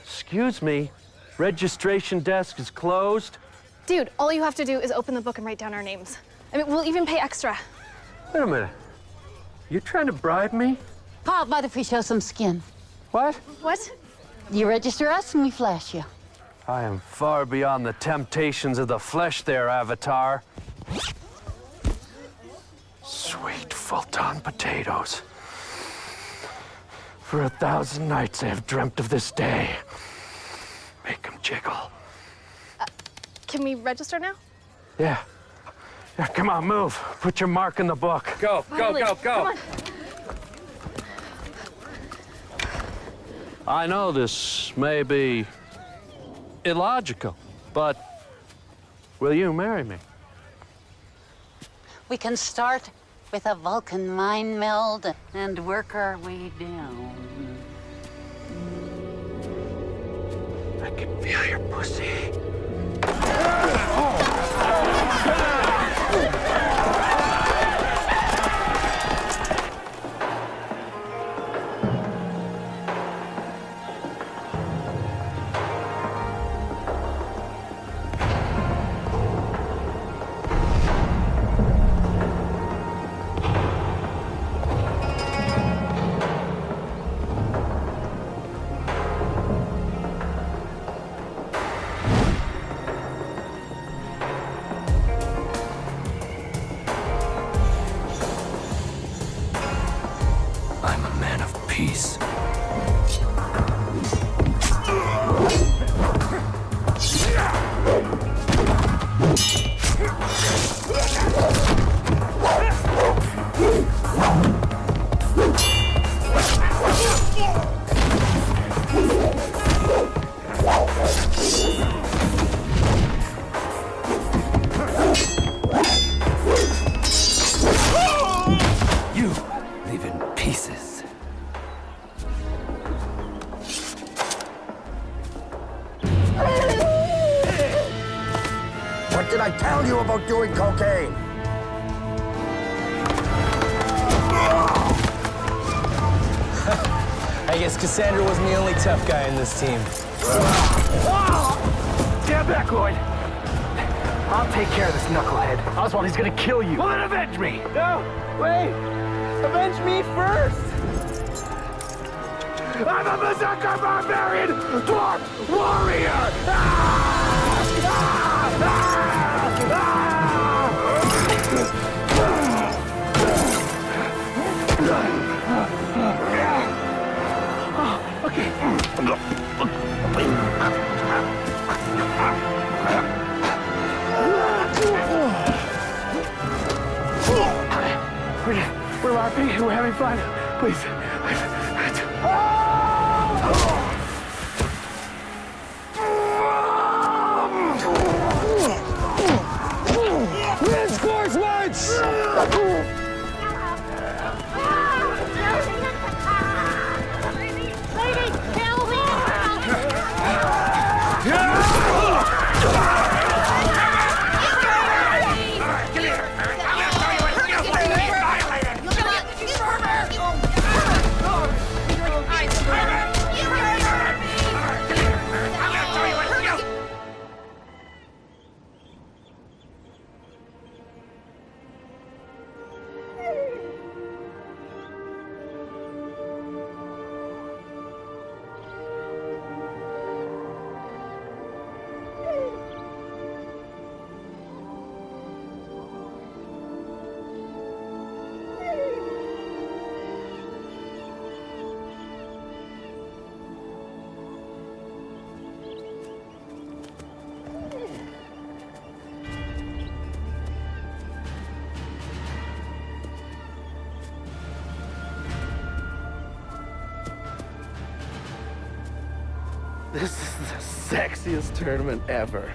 Excuse me? Registration desk is closed? Dude, all you have to do is open the book and write down our names. I mean, we'll even pay extra. Wait a minute. You trying to bribe me? How about if we show some skin? What? What? You register us and we flash you. I am far beyond the temptations of the flesh there, Avatar. Sweet Fulton potatoes. For 1,000 nights I have dreamt of this day. Make them jiggle. Can we register now? Yeah. Yeah, come on, move. Put your mark in the book. Go, Finally. go. Come on. I know this may be illogical, but will you marry me? We can start with a Vulcan mind meld and work our way down. I can feel your pussy. Oh. I'm a man of peace. You live in pieces. What did I tell you about doing cocaine? I guess Cassandra wasn't the only tough guy in this team. Stand back, Lloyd. I'll take care of this knucklehead. Oswald, he's gonna kill you. Well, then avenge me. No, wait. Avenge me first. I'm a berserker barbarian dwarf warrior. We're laughing. We're having fun. Please. Win scores once! This is the sexiest tournament ever.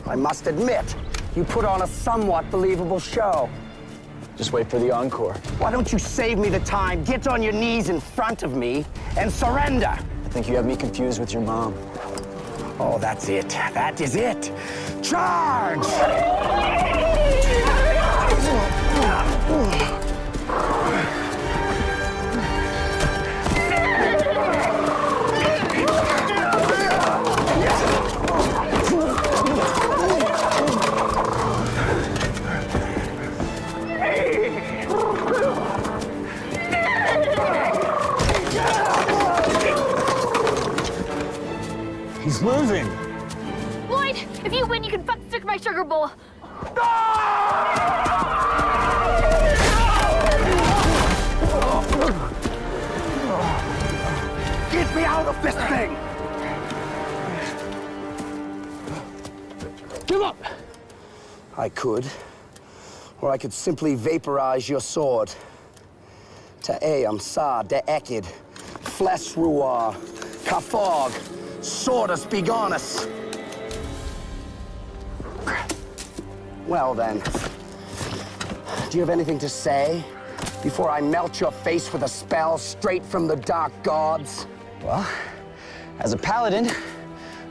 I must admit, you put on a somewhat believable show. Just wait for the encore. Why don't you save me the time, get on your knees in front of me, and surrender? I think you have me confused with your mom. Oh, that's it. That is it. Charge! He's losing. Lloyd, if you win, you can fuck stick my sugar bowl. Get me out of this thing! Give up! I could. Or I could simply vaporize your sword. Ta'am sa de ekid, flesh ruar, kafog, swordus begonus. Well then, do you have anything to say before I melt your face with a spell straight from the dark gods? Well, as a paladin,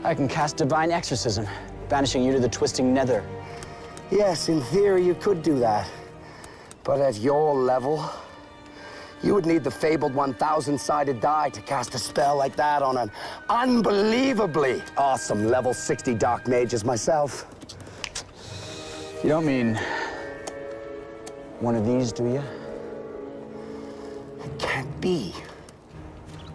I can cast divine exorcism, banishing you to the twisting nether. Yes, in theory you could do that. But at your level, you would need the fabled 1,000-sided die to cast a spell like that on an unbelievably awesome level 60 dark mage as myself. You don't mean one of these, do you? It can't be.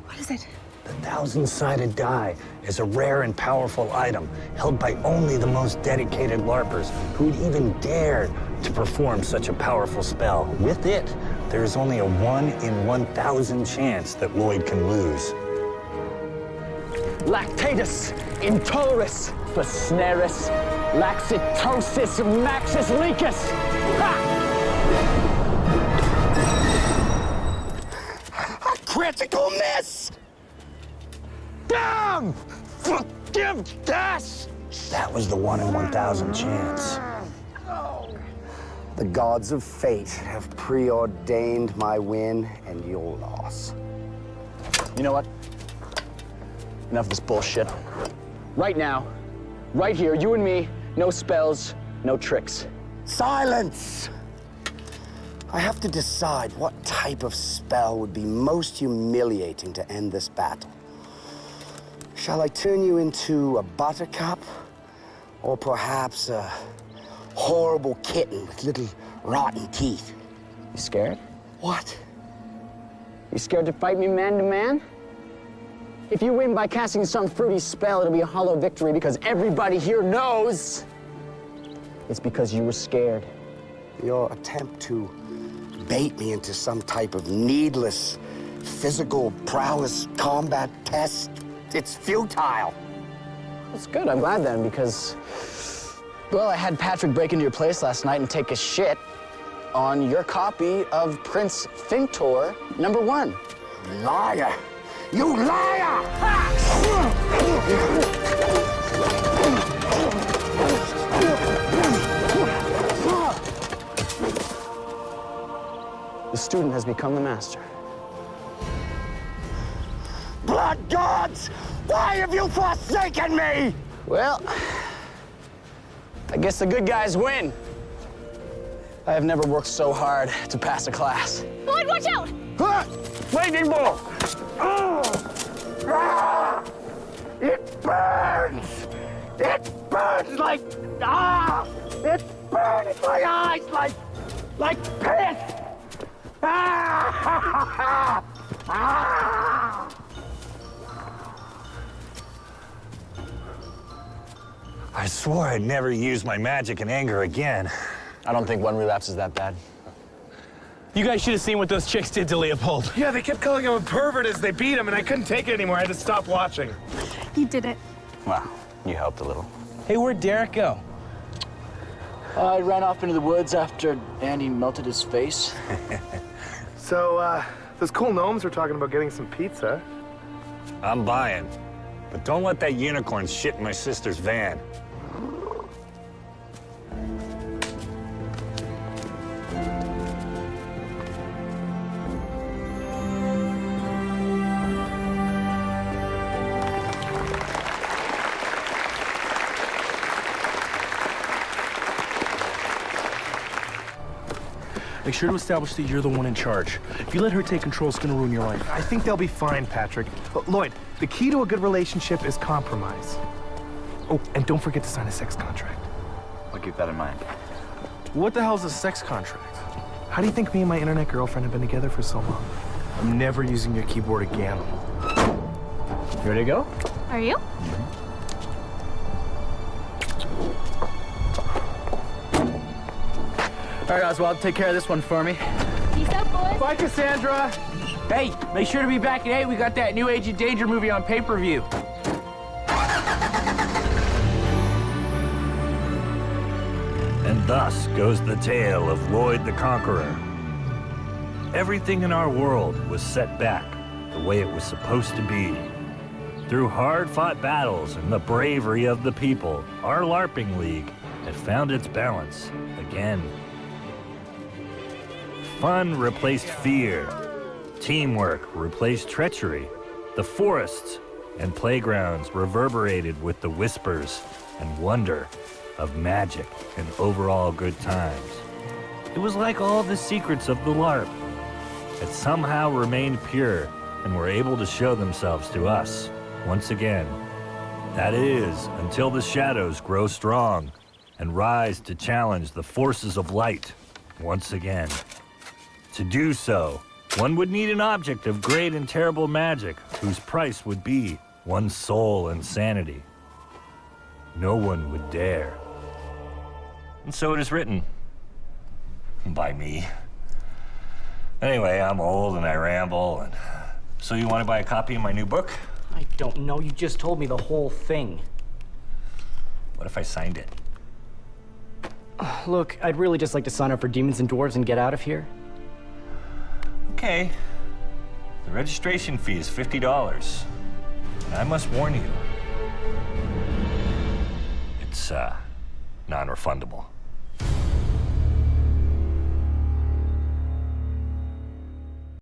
What is it? The 1,000-sided die is a rare and powerful item held by only the most dedicated Larpers who would even dare to perform such a powerful spell. With it, there is only a 1 in 1,000 chance that Lloyd can lose. Lactatus, intoleratus, fasneris, laxitosis, maxis lecus. Ha! A critical miss! Damn! Forgive this! That was the 1 in 1,000 chance. The gods of fate have preordained my win and your loss. You know what? Enough of this bullshit. Right now, right here, you and me, no spells, no tricks. Silence! I have to decide what type of spell would be most humiliating to end this battle. Shall I turn you into a buttercup? Or perhaps a horrible kitten with little rotten teeth? You scared? What? You scared to fight me man to man? If you win by casting some fruity spell, it'll be a hollow victory because everybody here knows it's because you were scared. Your attempt to bait me into some type of needless physical prowess combat test, it's futile. That's good, I'm glad then, because, well, I had Patrick break into your place last night and take a shit on your copy of Prince Fintor #1. Liar! You liar! The student has become the master. Blood gods! Why have you forsaken me? Well, I guess the good guys win. I have never worked so hard to pass a class. Lloyd, watch out! Lightning bolt! It burns! It burns like... It's burning my eyes like piss! I swore I'd never use my magic in anger again. I don't think 1 relapse is that bad. You guys should have seen what those chicks did to Leopold. Yeah, they kept calling him a pervert as they beat him, and I couldn't take it anymore. I had to stop watching. You did it. Well, you helped a little. Hey, where'd Derek go? I ran off into the woods after Andy melted his face. So, those cool gnomes were talking about getting some pizza. I'm buying. But don't let that unicorn shit in my sister's van. Make sure to establish that you're the one in charge. If you let her take control, it's gonna ruin your life. I think they'll be fine, Patrick. But Lloyd, the key to a good relationship is compromise. Oh, and don't forget to sign a sex contract. I'll keep that in mind. What the hell's a sex contract? How do you think me and my internet girlfriend have been together for so long? I'm never using your keyboard again. You ready to go? Are you? All right, Oswald, take care of this one for me. Peace out, boys. Bye, Cassandra. Hey, make sure to be back at 8. We got that new Age of Danger movie on pay-per-view. And thus goes the tale of Lloyd the Conqueror. Everything in our world was set back the way it was supposed to be. Through hard-fought battles and the bravery of the people, our LARPing League had found its balance again. Fun replaced fear. Teamwork replaced treachery. The forests and playgrounds reverberated with the whispers and wonder of magic and overall good times. It was like all the secrets of the LARP had somehow remained pure and were able to show themselves to us once again. That is, until the shadows grow strong and rise to challenge the forces of light once again. To do so, one would need an object of great and terrible magic whose price would be one's soul and sanity. No one would dare. And so it is written. By me. Anyway, I'm old and I ramble, and so you want to buy a copy of my new book? I don't know. You just told me the whole thing. What if I signed it? Look, I'd really just like to sign up for Demons and Dwarves and get out of here. Okay. The registration fee is $50. And I must warn you, it's non-refundable.